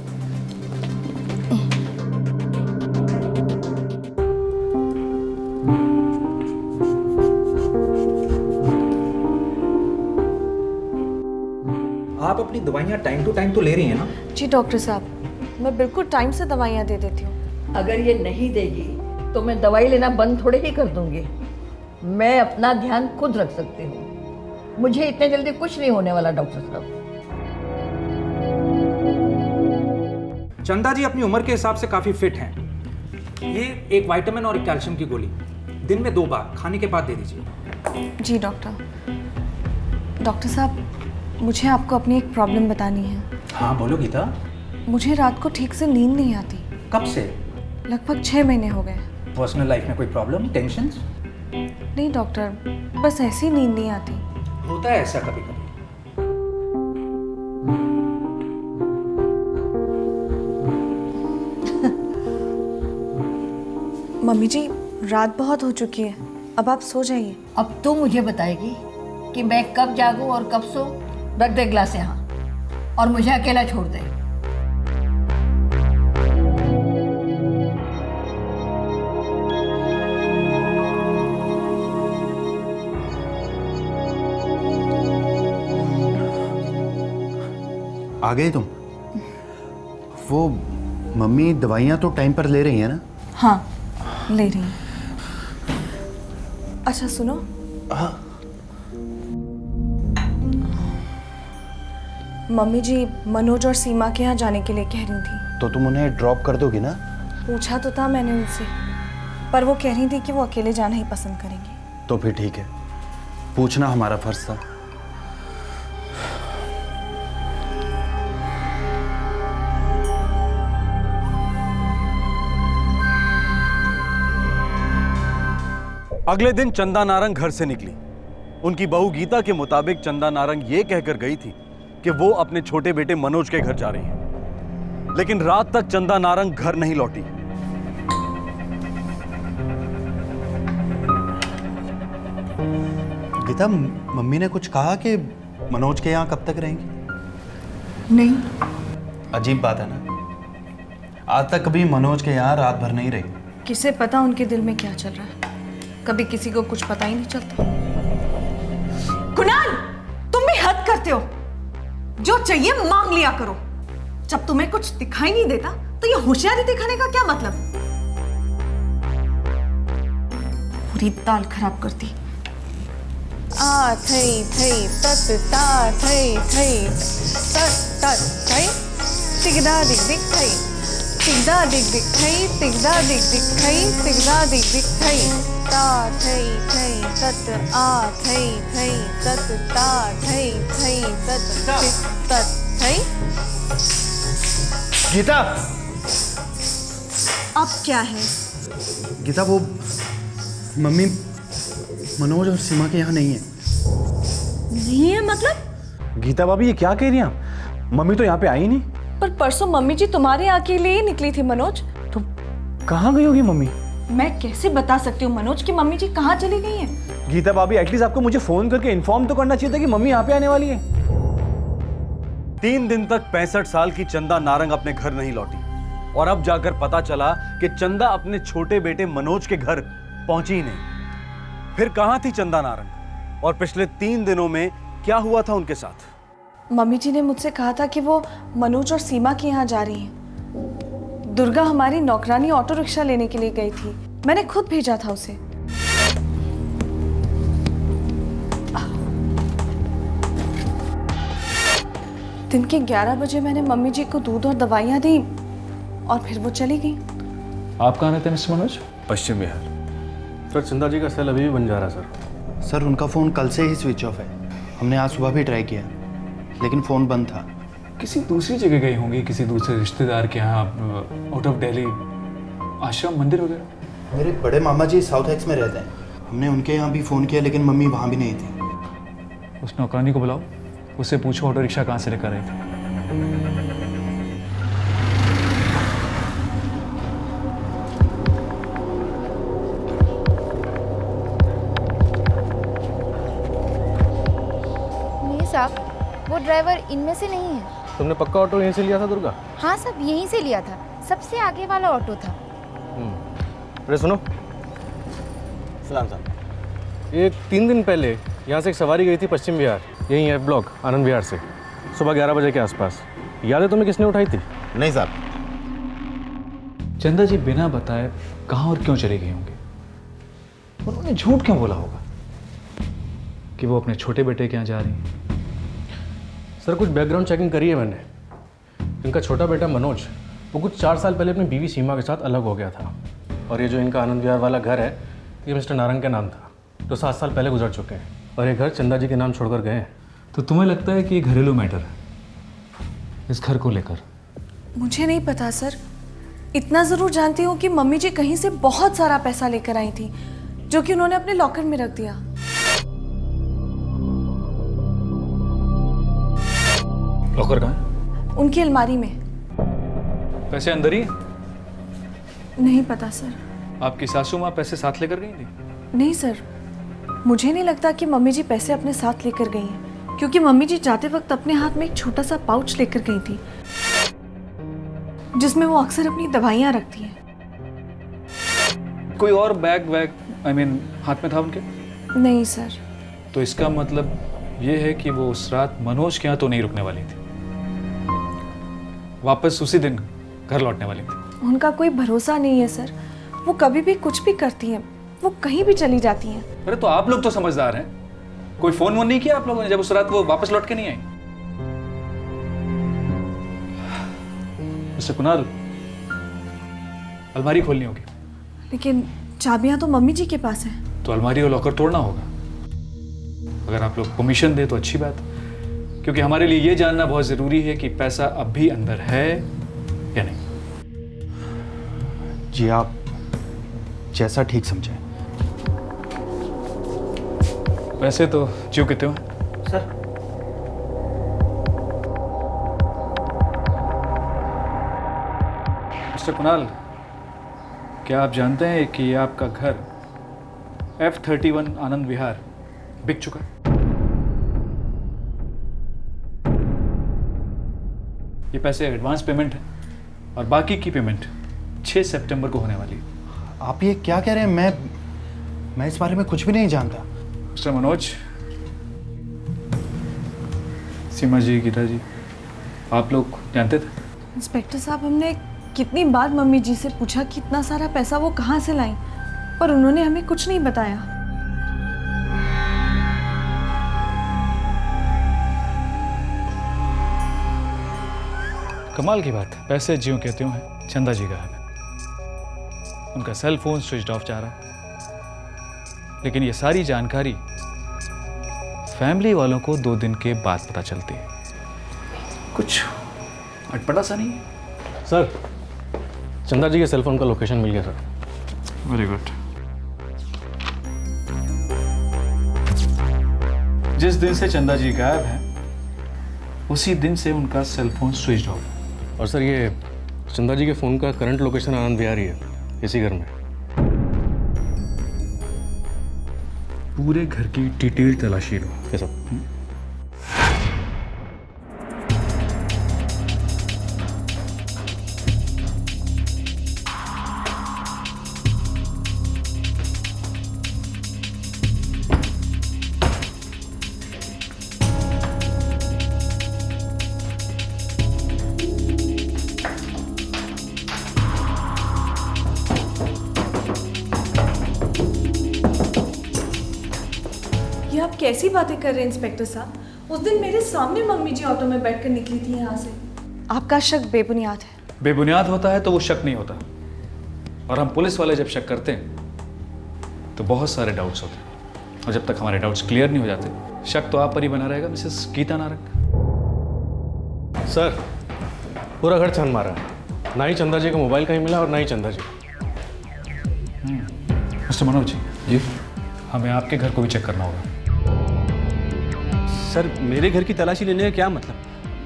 आप अपनी दवाइयाँ टाइम टू टाइम तो ले रही हैं ना?
जी डॉक्टर साहब, मैं बिल्कुल टाइम से दवाइयाँ दे देती हूँ।
अगर ये नहीं देगी तो मैं दवाई लेना बंद थोड़े ही कर दूंगी। मैं अपना ध्यान खुद रख सकती हूँ, मुझे इतने जल्दी कुछ नहीं होने वाला डॉक्टर साहब।
चंदा जी अपनी उम्र के हिसाब से काफ़ी फिट हैं। ये एक विटामिन और एक कैल्शियम की गोली दिन में 2 बार खाने के बाद दे दीजिए।
जी डॉक्टर साहब, मुझे आपको अपनी एक प्रॉब्लम बतानी है।
हाँ बोलो गीता।
मुझे रात को ठीक से नींद नहीं आती।
कब से?
लगभग 6 महीने हो गए।
पर्सनल लाइफ में कोई प्रॉब्लम, टेंशन?
नहीं डॉक्टर, बस ऐसी नींद नहीं आती।
होता है ऐसा कभी कभी।
मम्मी जी रात बहुत हो चुकी है, अब आप सो जाइए।
अब तो मुझे बताएगी कि मैं कब जागूं और कब सो। रख दे गिलास यहाँ और मुझे अकेला छोड़ दे।
आ गए तुम? वो मम्मी दवाइयाँ तो टाइम पर ले रही हैं ना?
हाँ ले रही हूँ। अच्छा सुनो, मम्मी जी मनोज और सीमा के यहाँ जाने के लिए कह रही थी।
तो तुम उन्हें ड्रॉप कर दोगी ना?
पूछा तो था मैंने उनसे, पर वो कह रही थी कि वो अकेले जाना ही पसंद करेंगी।
तो फिर ठीक है, पूछना हमारा फर्ज था।
अगले दिन चंदा नारंग घर से निकली। उनकी बहू गीता के मुताबिक चंदा नारंग ये कहकर गई थी कि वो अपने छोटे बेटे मनोज के घर जा रही है, लेकिन रात तक चंदा नारंग घर नहीं लौटी।
गीता, मम्मी ने कुछ कहा कि मनोज के यहाँ कब तक रहेंगी?
नहीं।
अजीब बात है ना, आज तक कभी मनोज के यहाँ रात भर नहीं रही।
किसे पता उनके दिल में क्या चल रहा है, कभी किसी को कुछ पता ही नहीं चलता।
कुणाल, तुम भी हद करते हो। जो चाहिए मांग लिया करो। जब तुम्हें कुछ दिखाई नहीं देता तो ये होशियारी दिखाने का क्या मतलब? पूरी दाल खराब करती।
आ थई थई तत ता थई थई तत तत थई तिगदा दिग दिग थई तिगदा दिग दिग थई तिगदा दिग दिग थई तिगदा दिग दिग थई ता थई थई तत आ थई थई तत ता थई थई तत तत थई।
गीता!
अब क्या है?
गीता, वो मम्मी मनोज और सीमा के यहाँ नहीं है।
नहीं है मतलब?
गीता भाभी ये क्या कह रही हैं? मम्मी तो यहाँ पे आई नहीं।
पर परसों मम्मी जी तुम्हारे यहाँ के लिए ही निकली थी मनोज।
तो कहाँ गई होगी मम्मी?
मैं कैसे बता सकती हूँ मनोज की मम्मी जी कहाँ चली गई हैं?
गीता भाभी एटलीस्ट आपको मुझे फोन करके इन्फॉर्म तो करना चाहिए था कि मम्मी यहाँ पे आने वाली है। 3 दिन तक 65 साल की चंदा नारंग अपने घर नहीं लौटी और अब जाकर पता चला कि चंदा अपने छोटे बेटे मनोज के घर पहुंची ही नहीं। फिर कहां थी चंदा नारंग और पिछले 3 दिनों में क्या हुआ था उनके साथ?
मम्मी जी ने मुझसे कहा था कि वो मनोज और सीमा के यहाँ जा रही हैं। दुर्गा हमारी नौकरानी ऑटो रिक्शा लेने के लिए गई थी, मैंने खुद भेजा था उसे। दिन के 11 बजे मैंने मम्मी जी को दूध और दवाइयाँ दी और फिर वो चली गई।
आप कहाँ रहते हैं मिस्टर मनोज?
पश्चिम बिहार। सर चंदा जी का सेल अभी भी बन जा रहा है सर।
सर उनका फ़ोन कल से ही स्विच ऑफ है। हमने आज सुबह भी ट्राई किया लेकिन फ़ोन बंद था।
किसी दूसरी जगह गई होंगी, किसी दूसरे रिश्तेदार के यहाँ, आउट ऑफ दिल्ली, आश्रम, मंदिर वगैरह।
मेरे बड़े मामा जी साउथ एक्स में रहते हैं। हमने उनके यहाँ भी फ़ोन किया लेकिन मम्मी वहाँ भी नहीं थी।
उस नौकरानी को बुलाओ, उससे पूछो ऑटो रिक्शा कहाँ से लेकर आई थी।
नहीं साहब, वो ड्राइवर इनमें से नहीं है।
तुमने पक्का ऑटो यहीं से लिया था दुर्गा?
हाँ साहब, यहीं से लिया था, सबसे आगे वाला ऑटो था।
अरे सुनो सलाम साहब, ये 3 दिन पहले यहाँ से एक सवारी गई थी पश्चिम बिहार, यही है ब्लॉक आनंद विहार से, सुबह 11 बजे के आसपास। याद है तुम्हें किसने उठाई थी?
नहीं साहब।
चंदा जी बिना बताए कहाँ और क्यों चले गए होंगे? उन्होंने झूठ क्यों बोला होगा कि वो अपने छोटे बेटे के यहाँ जा रही हैं?
सर कुछ बैकग्राउंड चेकिंग करी है मैंने। इनका छोटा बेटा मनोज वो कुछ 4 साल पहले अपनी बीवी सीमा के साथ अलग हो गया था और ये जो इनका आनंद विहार वाला घर है ये मिस्टर नारंग के नाम था, तो 7 साल पहले गुजर चुके हैं और ये घर चंदा जी के नाम छोड़कर गए हैं।
तो तुम्हें लगता है कि ये घरेलू मैटर है इस घर को लेकर?
मुझे नहीं पता सर, इतना ज़रूर जानती हूँ कि मम्मी जी कहीं से बहुत सारा पैसा लेकर आई थी जो कि उन्होंने अपने लॉकर में रख दिया।
लॉकर कहाँ है?
उनकी अलमारी में।
पैसे अंदर ही?
नहीं पता सर।
आपकी सासू माँ पैसे साथ लेकर गई थी?
नहीं सर, मुझे नहीं लगता कि मम्मी जी पैसे अपने साथ लेकर गई हैं, क्योंकि मम्मी जी जाते वक्त अपने हाथ में एक छोटा सा पाउच लेकर गई थी जिसमें वो अक्सर अपनी दवाइयाँ रखती हैं।
कोई और बैग हाथ में था उनके?
नहीं सर।
तो इसका मतलब ये है कि वो उस रात मनोज के यहाँ तो नहीं रुकने वाली थी, वापस उसी दिन घर लौटने वाली थी।
उनका कोई भरोसा नहीं है सर, वो कभी भी कुछ भी करती हैं, वो कहीं भी चली जाती हैं।
अरे तो आप लोग तो समझदार हैं, कोई फोन वोन नहीं किया आप लोगों ने जब उस रात वो वापस लौट के नहीं आई? मिस्टर कुणाल, अलमारी खोलनी होगी।
लेकिन चाबियां तो मम्मी जी के पास हैं।
तो अलमारी और लॉकर तोड़ना होगा। अगर आप लोग परमिशन दे तो अच्छी बात, क्योंकि हमारे लिए ये जानना बहुत जरूरी है कि पैसा अब भी अंदर है या नहीं।
जी आप जैसा ठीक समझें।
वैसे तो क्यों कहते हो
सर?
मिस्टर कुणाल, क्या आप जानते हैं कि ये आपका घर F31 आनंद विहार बिक चुका है? ये पैसे एडवांस पेमेंट है और बाकी की पेमेंट 6 सितंबर को होने वाली है।
आप ये क्या कह रहे हैं? मैं इस बारे में कुछ भी नहीं जानता।
मिस्टर मनोज, सीमा जी, गीता जी, आप लोग जानते थे?
इंस्पेक्टर साहब, हमने कितनी बार मम्मी जी से पूछा कि इतना सारा पैसा वो कहाँ से लाई, पर उन्होंने हमें कुछ नहीं बताया।
कमाल की बात है, पैसे ज्यों कहते हैं चंदा जी गायब है। उनका सेल फोन स्विच ऑफ जा रहा है, लेकिन ये सारी जानकारी फैमिली वालों को 2 दिन के बाद पता चलती है। कुछ अटपटा सा नहीं है?
सर, चंदा जी के सेलफोन का लोकेशन मिल गया सर।
Very good. जिस दिन से चंदा जी गायब हैं, उसी दिन से उनका सेलफोन स्विच ऑफ।
और सर, ये चंदा जी के फ़ोन का करंट लोकेशन आनंद विहार ही है, इसी घर में।
पूरे घर की डिटेल तलाशी लो।
कैसा?
ये आप कैसी बातें कर रहे हैं इंस्पेक्टर साहब? उस दिन मेरे सामने मम्मी जी ऑटो में बैठकर निकली थी यहाँ से। आपका शक बेबुनियाद है।
बेबुनियाद होता है तो वो शक नहीं होता, और हम पुलिस वाले जब शक करते हैं तो बहुत सारे डाउट्स होते हैं, और जब तक हमारे डाउट्स क्लियर नहीं हो जाते, शक तो आप पर ही बना रहेगा मिसेस गीता नारंग।
सर, पूरा घर छान मारा है, ना ही चंदा जी का मोबाइल कहीं मिला और ना ही चंदा जी।
मिस्टर मनोज जी, हमें आपके घर को भी चेक करना होगा।
सर, मेरे घर की तलाशी लेने का क्या मतलब?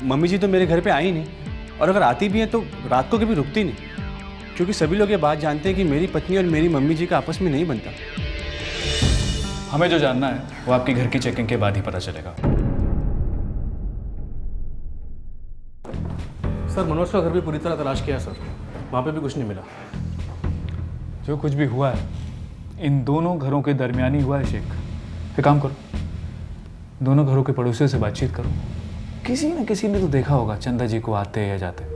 मम्मी जी तो मेरे घर पे आई नहीं, और अगर आती भी हैं तो रात को कभी रुकती नहीं, क्योंकि सभी लोग ये बात जानते हैं कि मेरी पत्नी और मेरी मम्मी जी का आपस में नहीं बनता।
हमें जो जानना है वो आपके घर की चेकिंग के बाद ही पता चलेगा।
सर, मनोज का घर भी पूरी तरह तलाश किया सर, वहाँ पे भी कुछ नहीं मिला।
जो कुछ भी हुआ है इन दोनों घरों के दरमियानी हुआ है शेख। एक काम करो, दोनों घरों के पड़ोसियों से बातचीत करो, किसी न किसी ने तो देखा होगा चंदा जी को आते या जाते।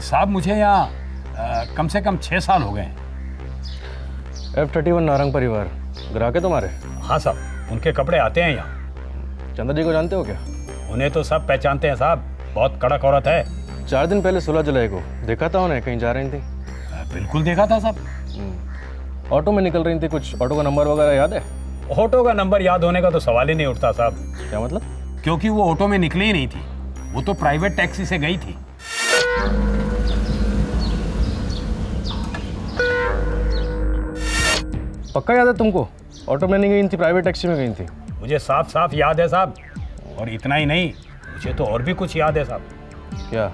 साहब, मुझे यहाँ कम से कम 6 साल हो गए हैं।
F31 नारंग परिवार ग्राहक है तुम्हारे?
हाँ साहब, उनके कपड़े आते हैं यहाँ।
चंदा जी को जानते हो क्या?
उन्हें तो सब पहचानते हैं साहब, बहुत कड़क औरत है।
4 दिन पहले 16 जुलाई को देखा था उन्हें, कहीं जा रही थी?
बिल्कुल देखा था साहब।
ऑटो में निकल रही थी, कुछ ऑटो का नंबर वगैरह याद है?
ऑटो का नंबर याद होने का तो सवाल ही नहीं उठता साहब।
क्या मतलब?
क्योंकि वो ऑटो में निकली ही नहीं थी, वो तो प्राइवेट टैक्सी से गई थी।
पक्का याद है तुमको? ऑटो में नहीं गई थी, प्राइवेट टैक्सी में गई थी।
मुझे साफ साफ याद है साहब, और इतना ही नहीं, मुझे तो और भी कुछ याद है साहब।
क्या?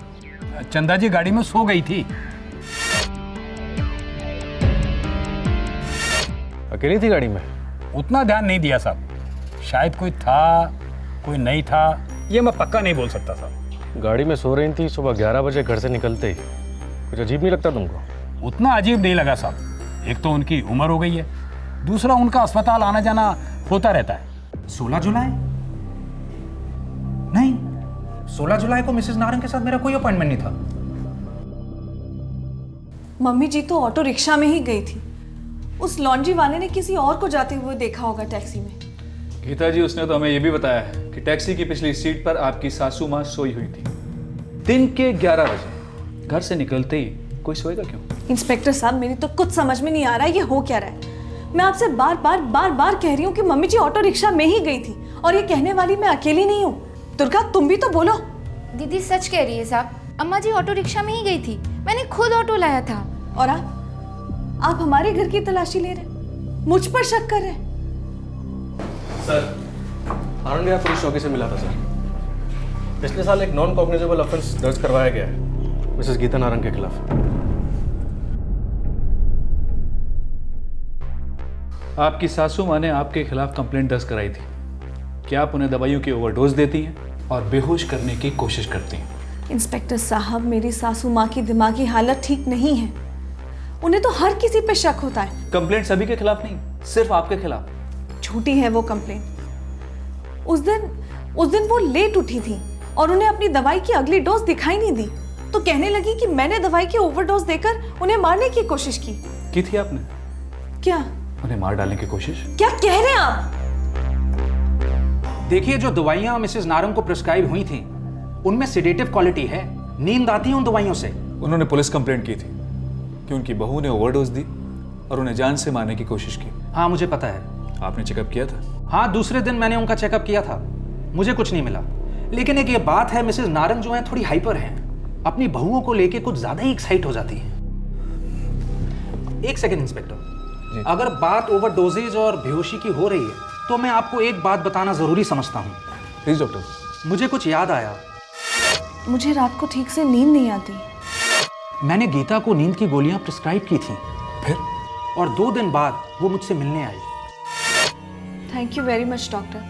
चंदा जी गाड़ी में सो गई थी।
अकेली थी गाड़ी में?
उतना ध्यान नहीं दिया साहब, शायद कोई था कोई नहीं था, ये मैं पक्का नहीं बोल सकता साहब।
गाड़ी में सो रही थी, सुबह 11 बजे घर से निकलते ही। कुछ अजीब नहीं लगता तुमको?
उतना अजीब नहीं लगा साहब, एक तो उनकी उम्र हो गई है, दूसरा उनका अस्पताल आना जाना होता रहता है।
16 जुलाई? नहीं, 16 जुलाई को मिसेस नारंग के साथ मेरा कोई अपॉइंटमेंट नहीं था।
मम्मी जी तो ऑटो रिक्शा में ही गई थी। उस लॉन्ड्री वाले ने किसी और को जाते हुए देखा होगा टैक्सी में।
गीता जी, उसने तो हमें यह भी बताया है कि टैक्सी की पिछली सीट पर आपकी सासू माँ सोई हुई थी। दिन के 11 बजे घर से निकलते ही कोई सोएगा क्यों?
इंस्पेक्टर साहब, मेरी तो कुछ समझ में नहीं आ रहा है ये हो क्या रहा है। मैं आपसे बार बार कह रही हूँ कि मम्मी जी ऑटो रिक्शा में ही गई थी, और ये कहने वाली मैं अकेली नहीं हूँ। दुर्गा, तुम भी तो बोलो।
दीदी सच कह रही है साहब, अम्मा जी ऑटो रिक्शा में ही गई थी, मैंने खुद ऑटो लाया था।
और आप हमारे घर की तलाशी ले रहे, मुझ पर शक कर रहे?
सर, आनंद पुलिस चौकी से मिला था सर। पिछले साल एक नॉन कॉग्निजेबल ऑफेंस दर्ज करवाया गया है मिसेस गीता नारंग के खिलाफ।
आपकी सासू माँ ने आपके खिलाफ कंप्लेंट दर्ज कराई थी कि आप उन्हें दवाइयों की ओवरडोज देती हैं और बेहोश करने की कोशिश करती हैं।
इंस्पेक्टर साहब, मेरी सासू माँ की दिमागी हालत ठीक नहीं है, उन्हें तो हर किसी पे शक होता है।
कंप्लेंट सभी के खिलाफ नहीं, सिर्फ आपके खिलाफ।
झूठी है वो कंप्लेंट। उस दिन वो लेट उठी थी और उन्हें अपनी दवाई की अगली डोज दिखाई नहीं दी, तो कहने लगी कि मैंने दवाई की ओवरडोज देकर उन्हें मारने की कोशिश की
थी आपने?
क्या?
उन्हें मार डालने की कोशिश?
क्या कह रहे हैं आप?
देखिए, जो दवाइयां मिसेस नारंग को प्रिस्क्राइब हुई थी उनमें सेडेटिव क्वालिटी है, नींद आती है उन दवाइयों से।
उन्होंने पुलिस कंप्लेंट की थी कि उनकी बहू ने ओवरडोज दी और उन्हें जान से मारने की कोशिश की।
हाँ, मुझे पता है।
आपने चेकअप किया था?
हाँ, दूसरे दिन मैंने उनका चेकअप किया था, मुझे कुछ नहीं मिला। लेकिन एक ये बात है, मिसेस नारंग जो है थोड़ी हाइपर हैं, अपनी बहुओं को लेके कुछ ज्यादा ही एक्साइट हो जाती हैं। एक सेकेंड इंस्पेक्टर, अगर बात ओवरडोजेज और बेहोशी की हो रही है तो मैं आपको एक बात बताना जरूरी समझता हूँ।
Please doctor.
मुझे कुछ याद आया।
मुझे रात को ठीक से नींद नहीं आती।
मैंने गीता को नींद की गोलियां प्रिस्क्राइब की थी,
फिर?
और 2 दिन बाद वो मुझसे मिलने आई।
Thank you very much doctor,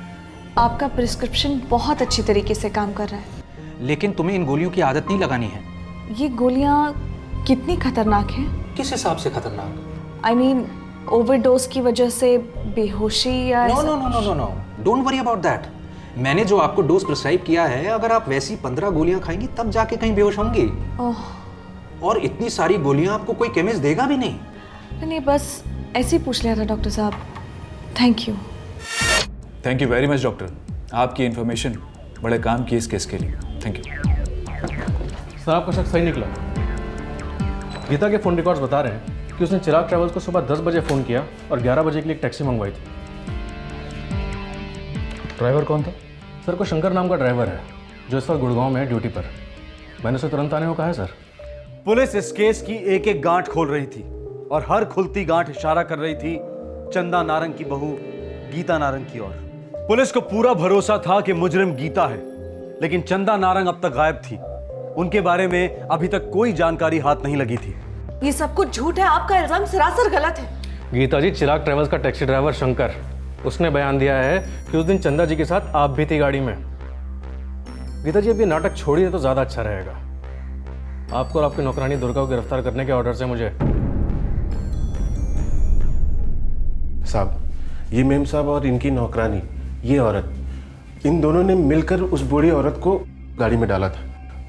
आपका प्रिस्क्रिप्शन बहुत अच्छी तरीके से काम कर रहा है।
लेकिन तुम्हें इन गोलियों की आदत नहीं लगानी है।
ये गोलियां कितनी खतरनाक हैं?
किस हिसाब से खतरनाक?
I mean, ओवरडोज की वजह से बेहोशी या
no no no no no no, don't worry about that. मैंने जो आपको डोज प्रिस्क्राइब किया है, अगर आप वैसी 15 गोलियां खाएंगी तब जाके कहीं बेहोश होंगी। और इतनी सारी गोलियां आपको कोई केमिस्ट देगा भी नहीं।
नहीं, बस ऐसे ही पूछ लिया था डॉक्टर साहब। Thank you.
Thank you very much doctor, आपकी इन्फॉर्मेशन बड़े काम की इस केस के लिए। Thank you.
सर, आपका शक सही निकला। गीता के फ़ोन रिकॉर्ड्स बता रहे हैं कि उसने चिराग ट्रैवल्स को सुबह 10 बजे फ़ोन किया और 11 बजे के लिए एक टैक्सी मंगवाई थी।
ड्राइवर कौन था?
सर, कोई शंकर नाम का ड्राइवर है जो इस वक्त गुड़गांव में है ड्यूटी पर। मैंने उसे तुरंत आने को कहा है सर।
पुलिस इस केस की एक एक गांठ खोल रही थी और हर खुलती गांठ इशारा कर रही थी चंदा नारंग की बहू गीता नारंग की ओर। पुलिस को पूरा भरोसा था कि मुजरिम गीता है, लेकिन चंदा नारंग अब तक गायब थी। उनके बारे में अभी तक कोई जानकारी हाथ नहीं लगी थी।
ये सब कुछ झूठ है, आपका इल्जाम सरासर गलत है।
गीता जी, चिराग ट्रैवल्स का टैक्सी ड्राइवर शंकर, उसने बयान दिया है कि उस दिन चंदा जी के साथ आप भी थी गाड़ी में। गीता जी, अब ये नाटक छोड़िए तो ज़्यादा अच्छा रहेगा। आपको और आपकी नौकरानी दुर्गा को गिरफ्तार करने के ऑर्डर से मुझे।
साहब, ये मेम साहब और इनकी नौकरानी, ये औरत, इन दोनों ने मिलकर उस बूढ़ी औरत को गाड़ी में डाला था।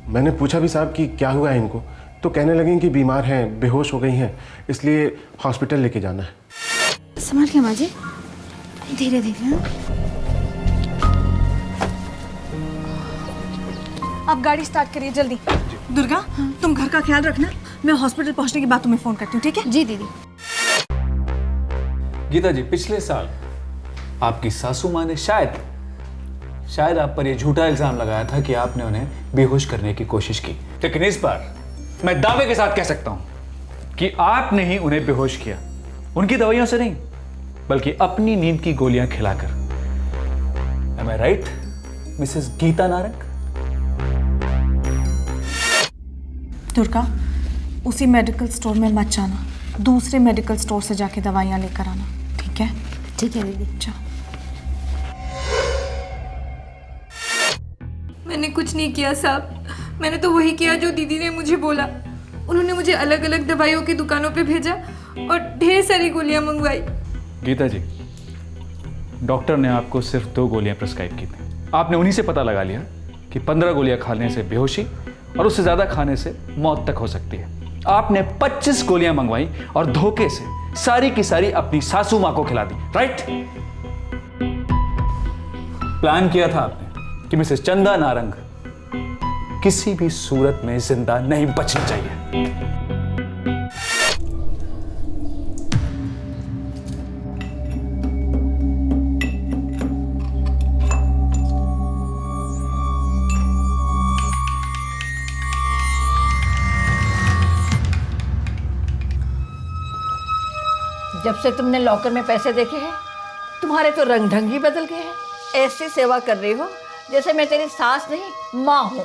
मैंने पूछा भी साहब कि क्या हुआ है इनको, तो कहने लगे कि बीमार हैं, बेहोश हो गई हैं, इसलिए हॉस्पिटल लेके जाना है।
समझ गया माँ जी, धीरे धीरे।
आप गाड़ी स्टार्ट करिए जल्दी। दुर्गा, तुम घर का ख्याल रखना, मैं हॉस्पिटल पहुंचने के बाद तुम्हें फोन करती हूँ, ठीक है?
जी दीदी।
गीता जी, पिछले साल आपकी सासू माँ ने शायद आप पर यह झूठा इल्जाम लगाया था कि आपने उन्हें बेहोश करने की कोशिश की। लेकिन इस बार मैं दावे के साथ कह सकता हूं कि आपने ही उन्हें बेहोश किया, उनकी दवाइयों से नहीं बल्कि अपनी नींद की गोलियां खिलाकर। Am I right, Mrs Geeta Narang?
Durga, उसी मेडिकल स्टोर में मत जाना, दूसरे मेडिकल स्टोर से जाके दवाइयाँ लेकर आना, ठीक है?
ठीक है दीदी।
जा।
मैंने कुछ नहीं किया साहब, मैंने तो वही किया जो दीदी ने मुझे बोला। उन्होंने मुझे अलग अलग दवाइयों की दुकानों पे भेजा और ढेर सारी गोलियां मंगवाई।
गीता जी, डॉक्टर ने आपको सिर्फ 2 गोलियां प्रिस्क्राइब की थी। आपने उन्हीं से पता लगा लिया कि 15 गोलियां खाने से बेहोशी और उससे ज़्यादा खाने से मौत तक हो सकती है। आपने 25 गोलियां मंगवाई और धोखे से सारी की सारी अपनी सासू माँ को खिला दी, राइट? प्लान किया था आपने कि मिसेस चंदा नारंग किसी भी सूरत में जिंदा नहीं बचनी चाहिए।
जब से तुमने लॉकर में पैसे देखे हैं तुम्हारे तो रंग ढंग ही बदल गए हैं। ऐसी सेवा कर रही हो जैसे मैं तेरी सास नहीं माँ हूँ।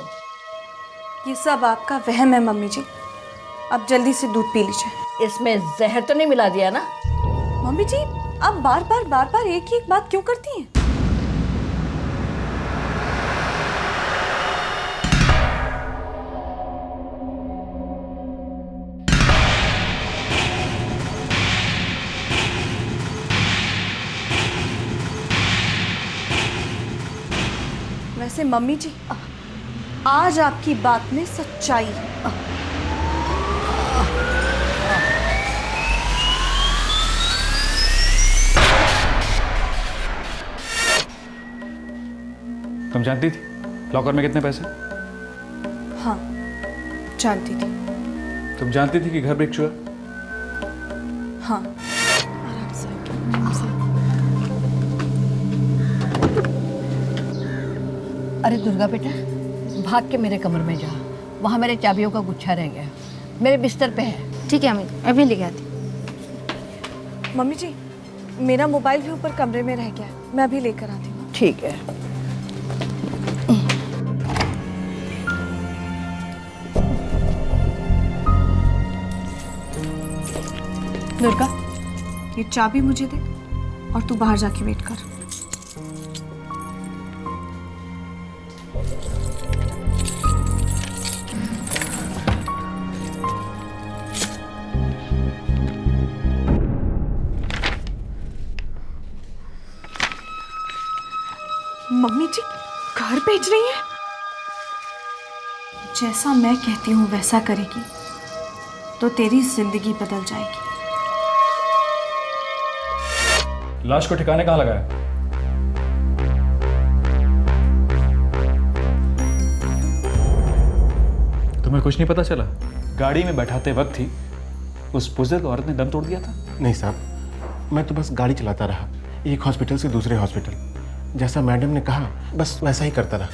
ये सब आपका वहम है मम्मी जी, अब जल्दी से दूध पी लीजिए।
इसमें जहर तो नहीं मिला दिया ना?
मम्मी जी, आप बार बार एक ही एक बात क्यों करती हैं? वैसे मम्मी जी, आज आपकी बात में सच्चाई है।
तुम जानती थी लॉकर में कितने पैसे?
हाँ, जानती थी।
तुम जानती थी कि घर में एक चूहा?
हाँ।
अरे दुर्गा बेटा, भाग के मेरे कमरे में जा, वहाँ मेरे चाबियों का गुच्छा रह गया, मेरे बिस्तर पे है।
ठीक है अमित, अभी लेके आती।
मम्मी जी, मेरा मोबाइल भी ऊपर कमरे में रह गया है, मैं अभी लेकर आती हूँ।
ठीक है।
दुर्गा, ये चाबी मुझे दे और तू बाहर जाके वेट कर। मम्मी जी घर भेज रही है? जैसा मैं कहती हूँ वैसा करेगी तो तेरी जिंदगी बदल जाएगी।
लाश को ठिकाने कहाँ लगाया? तुम्हें कुछ नहीं पता चला? गाड़ी में बैठाते वक्त ही उस बुजुर्ग औरत ने दम तोड़ दिया था।
नहीं साहब, मैं तो बस गाड़ी चलाता रहा, एक हॉस्पिटल से दूसरे हॉस्पिटल, जैसा मैडम ने कहा बस वैसा ही करता रहा।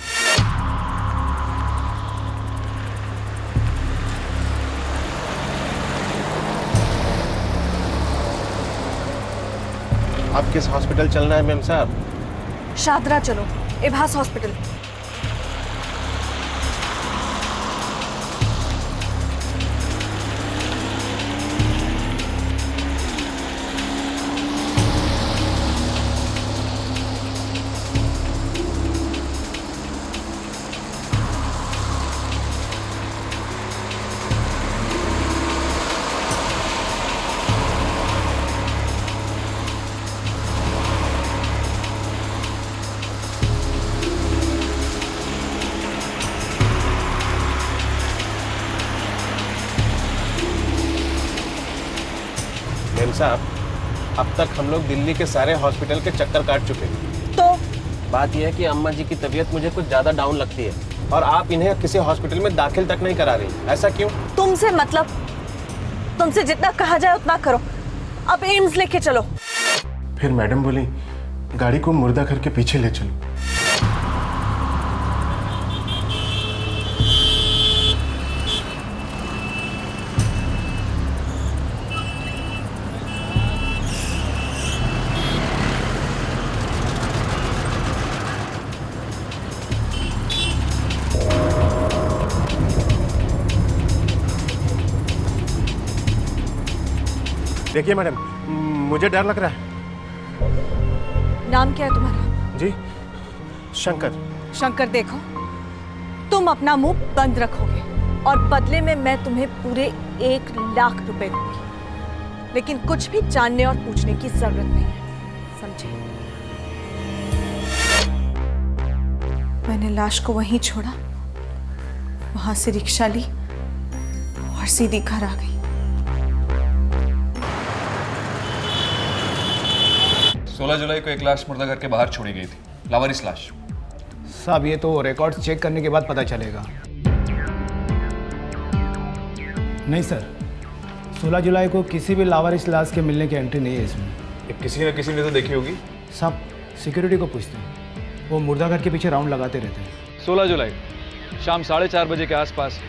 आप किस हॉस्पिटल चलना है मैम साहब?
शादरा चलो, इभास हॉस्पिटल।
मैम साहब, अब तक हम लोग दिल्ली के सारे हॉस्पिटल के चक्कर काट चुके हैं।
तो
बात यह है कि अम्मा जी की तबीयत मुझे कुछ ज्यादा डाउन लगती है और आप इन्हें किसी हॉस्पिटल में दाखिल तक नहीं करा रही। ऐसा क्यों?
तुमसे मतलब, तुमसे जितना कहा जाए उतना करो। अब एम्स लेके चलो।
फिर मैडम बोली गाड़ी को मुर्दा घर के पीछे ले चलो। देखिए मैडम, मुझे डर लग रहा है।
नाम क्या है तुम्हारा?
जी, शंकर।
शंकर, देखो तुम अपना मुंह बंद रखोगे और बदले में मैं तुम्हें पूरे 1 लाख रुपए दूंगी, लेकिन कुछ भी जानने और पूछने की जरूरत नहीं है, समझे? मैंने लाश को वहीं छोड़ा, वहां से रिक्शा ली और सीधी घर आ गई।
16 जुलाई को एक लाश मुर्दाघर के बाहर छोड़ी गई थी, लावारिस लाश।
साहब ये तो रिकॉर्ड्स चेक करने के बाद पता चलेगा।
नहीं सर, 16 जुलाई को किसी भी लावारिस लाश के मिलने की एंट्री नहीं है इसमें।
किसी न किसी ने तो देखी होगी।
साहब सिक्योरिटी को पूछते हैं, वो मुर्दाघर के पीछे राउंड लगाते रहते हैं।
16 जुलाई शाम 4:30 बजे के आसपास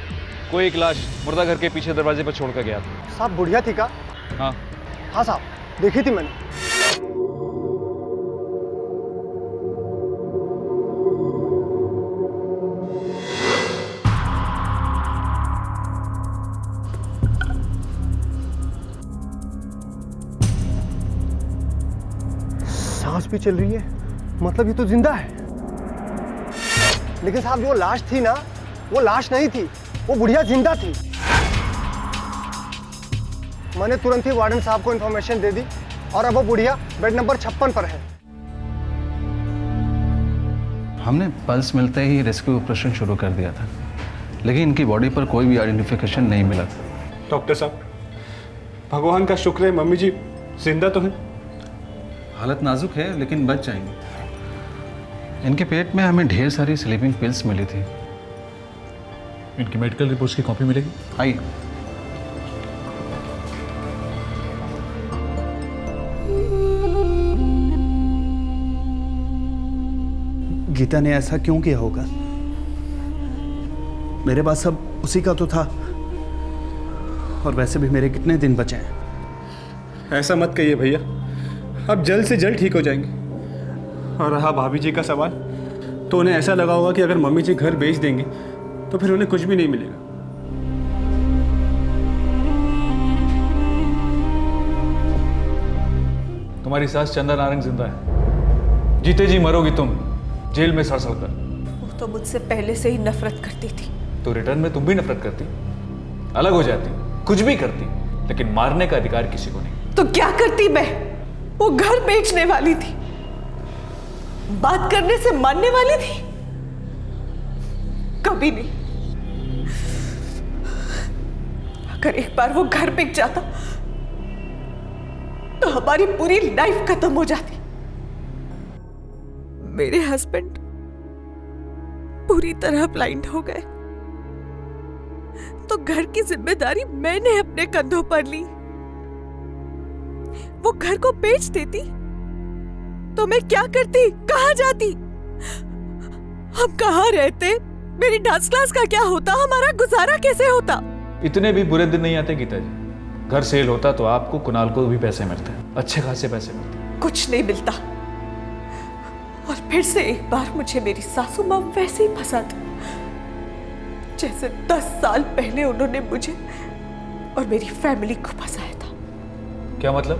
कोई एक लाश मुर्दाघर के पीछे दरवाजे पर छोड़कर गया था।
साहब बुढ़िया थी का?
हाँ
हाँ साहब, देखी थी मैंने। सांस भी चल रही है, मतलब ये तो जिंदा है। लेकिन साहब जो लाश थी ना, वो लाश नहीं थी, वो बुढ़िया जिंदा थी। मैंने तुरंत ही वार्डन साहब को इन्फॉर्मेशन दे दी और अब वो बुढ़िया बेड नंबर 56 पर है।
हमने पल्स मिलते ही रेस्क्यू ऑपरेशन शुरू कर दिया था, लेकिन इनकी बॉडी पर कोई भी आइडेंटिफिकेशन नहीं मिला था।
डॉक्टर साहब, भगवान का शुक्र है मम्मी जी जिंदा तो हैं।
हालत नाजुक है लेकिन बच जाएंगे। इनके पेट में हमें ढेर सारी स्लीपिंग पिल्स मिली थी।
इनकी मेडिकल रिपोर्ट्स की कॉपी मिलेगी?
आइए।
गीता ने ऐसा क्यों किया होगा? मेरे पास सब उसी का तो था, और वैसे भी मेरे कितने दिन बचे हैं।
ऐसा मत कहिए भैया, अब जल्द से जल्द ठीक हो जाएंगे। और रहा भाभी जी का सवाल, तो उन्हें ऐसा लगा होगा कि अगर मम्मी जी घर बेच देंगे तो फिर उन्हें कुछ भी नहीं मिलेगा।
तुम्हारी सास चंदा नारंग जिंदा है, जीते जी मरोगी तुम जेल में सड़ कर।
वो तो मुझसे पहले से ही नफरत करती थी।
तो रिटर्न में तुम भी नफरत करती, अलग हो जाती, कुछ भी करती, लेकिन मारने का अधिकार किसी को नहीं।
तो क्या करती मैं? वो घर बेचने वाली थी, बात करने से मानने वाली थी? कभी नहीं। अगर एक बार वो घर बिक जाता तो हमारी पूरी लाइफ खत्म हो जाती। मेरे हस्बैंड पूरी तरह ब्लाइंड हो गए, तो घर की जिम्मेदारी मैंने अपने कंधों पर ली। वो घर को बेच देती तो मैं क्या करती, कहां जाती, हम कहां रहते, मेरी डांस क्लास का क्या होता, हमारा गुजारा कैसे होता?
इतने भी बुरे दिन नहीं आते गीता जी। घर सेल होता तो आपको, कुणाल को भी पैसे मिलते, अच्छे खासे पैसे मिलते।
कुछ नहीं मिलता। और फिर से एक बार मुझे मेरी सासू माँ वैसे ही फंसा दी जैसे 10 साल पहले उन्होंने मुझे और मेरी फैमिली को फंसाया था।
क्या मतलब?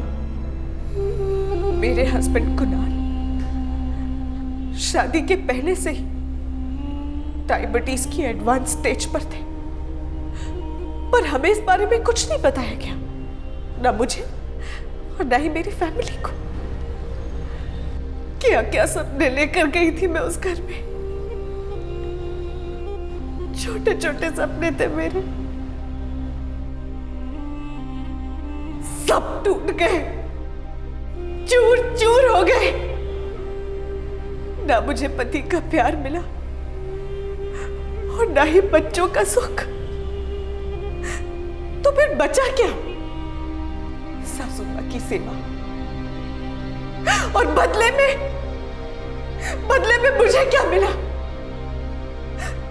मेरे हस्बैंड कुणाल शादी के पहले से ही डायबिटीज की एडवांस स्टेज पर थे, पर हमें इस बारे में कुछ नहीं बताया गया, ना मुझे और ना ही मेरी फैमिली को। क्या क्या सपने लेकर गई थी मैं उस घर में, छोटे छोटे सपने थे मेरे, सब टूट गए, चूर चूर हो गए। ना मुझे पति का प्यार मिला और ना ही बच्चों का सुख। तो फिर बचा क्या? सासू मां की सेवा, और बदले में मुझे क्या मिला?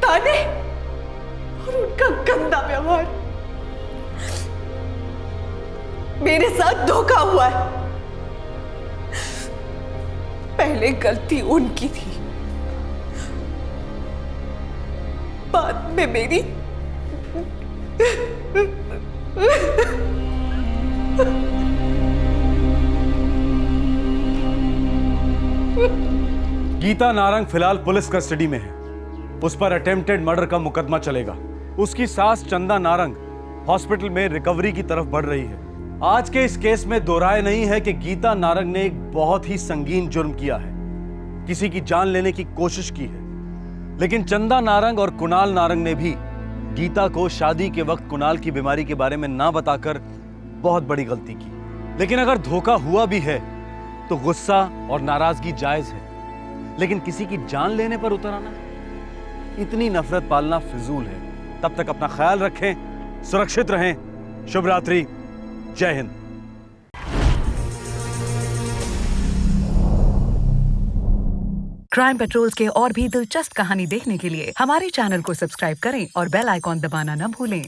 ताने और उनका गंदा व्यवहार। मेरे साथ धोखा हुआ है। पहले गलती उनकी थी, बाद में मेरी।
गीता नारंग फिलहाल पुलिस कस्टडी में है। उस पर अटेम्प्टेड मर्डर का मुकदमा चलेगा। उसकी सास चंदा नारंग हॉस्पिटल में रिकवरी की तरफ बढ़ रही है। आज के इस केस में दो राय नहीं है कि गीता नारंग ने एक बहुत ही संगीन जुर्म किया है, किसी की जान लेने की कोशिश की है। लेकिन चंदा नारंग और कुणाल नारंग ने भी गीता को शादी के वक्त कुणाल की बीमारी के बारे में ना बताकर बहुत बड़ी गलती की। लेकिन अगर धोखा हुआ भी है तो गुस्सा और नाराजगी जायज है, लेकिन किसी की जान लेने पर उतर आना, इतनी नफरत पालना फिजूल है। तब तक अपना ख्याल रखें, सुरक्षित रहें। शुभ रात्रि, जय हिंद।
क्राइम पेट्रोल्स के और भी दिलचस्प कहानी देखने के लिए हमारे चैनल को सब्सक्राइब करें और बेल आइकॉन दबाना न भूलें।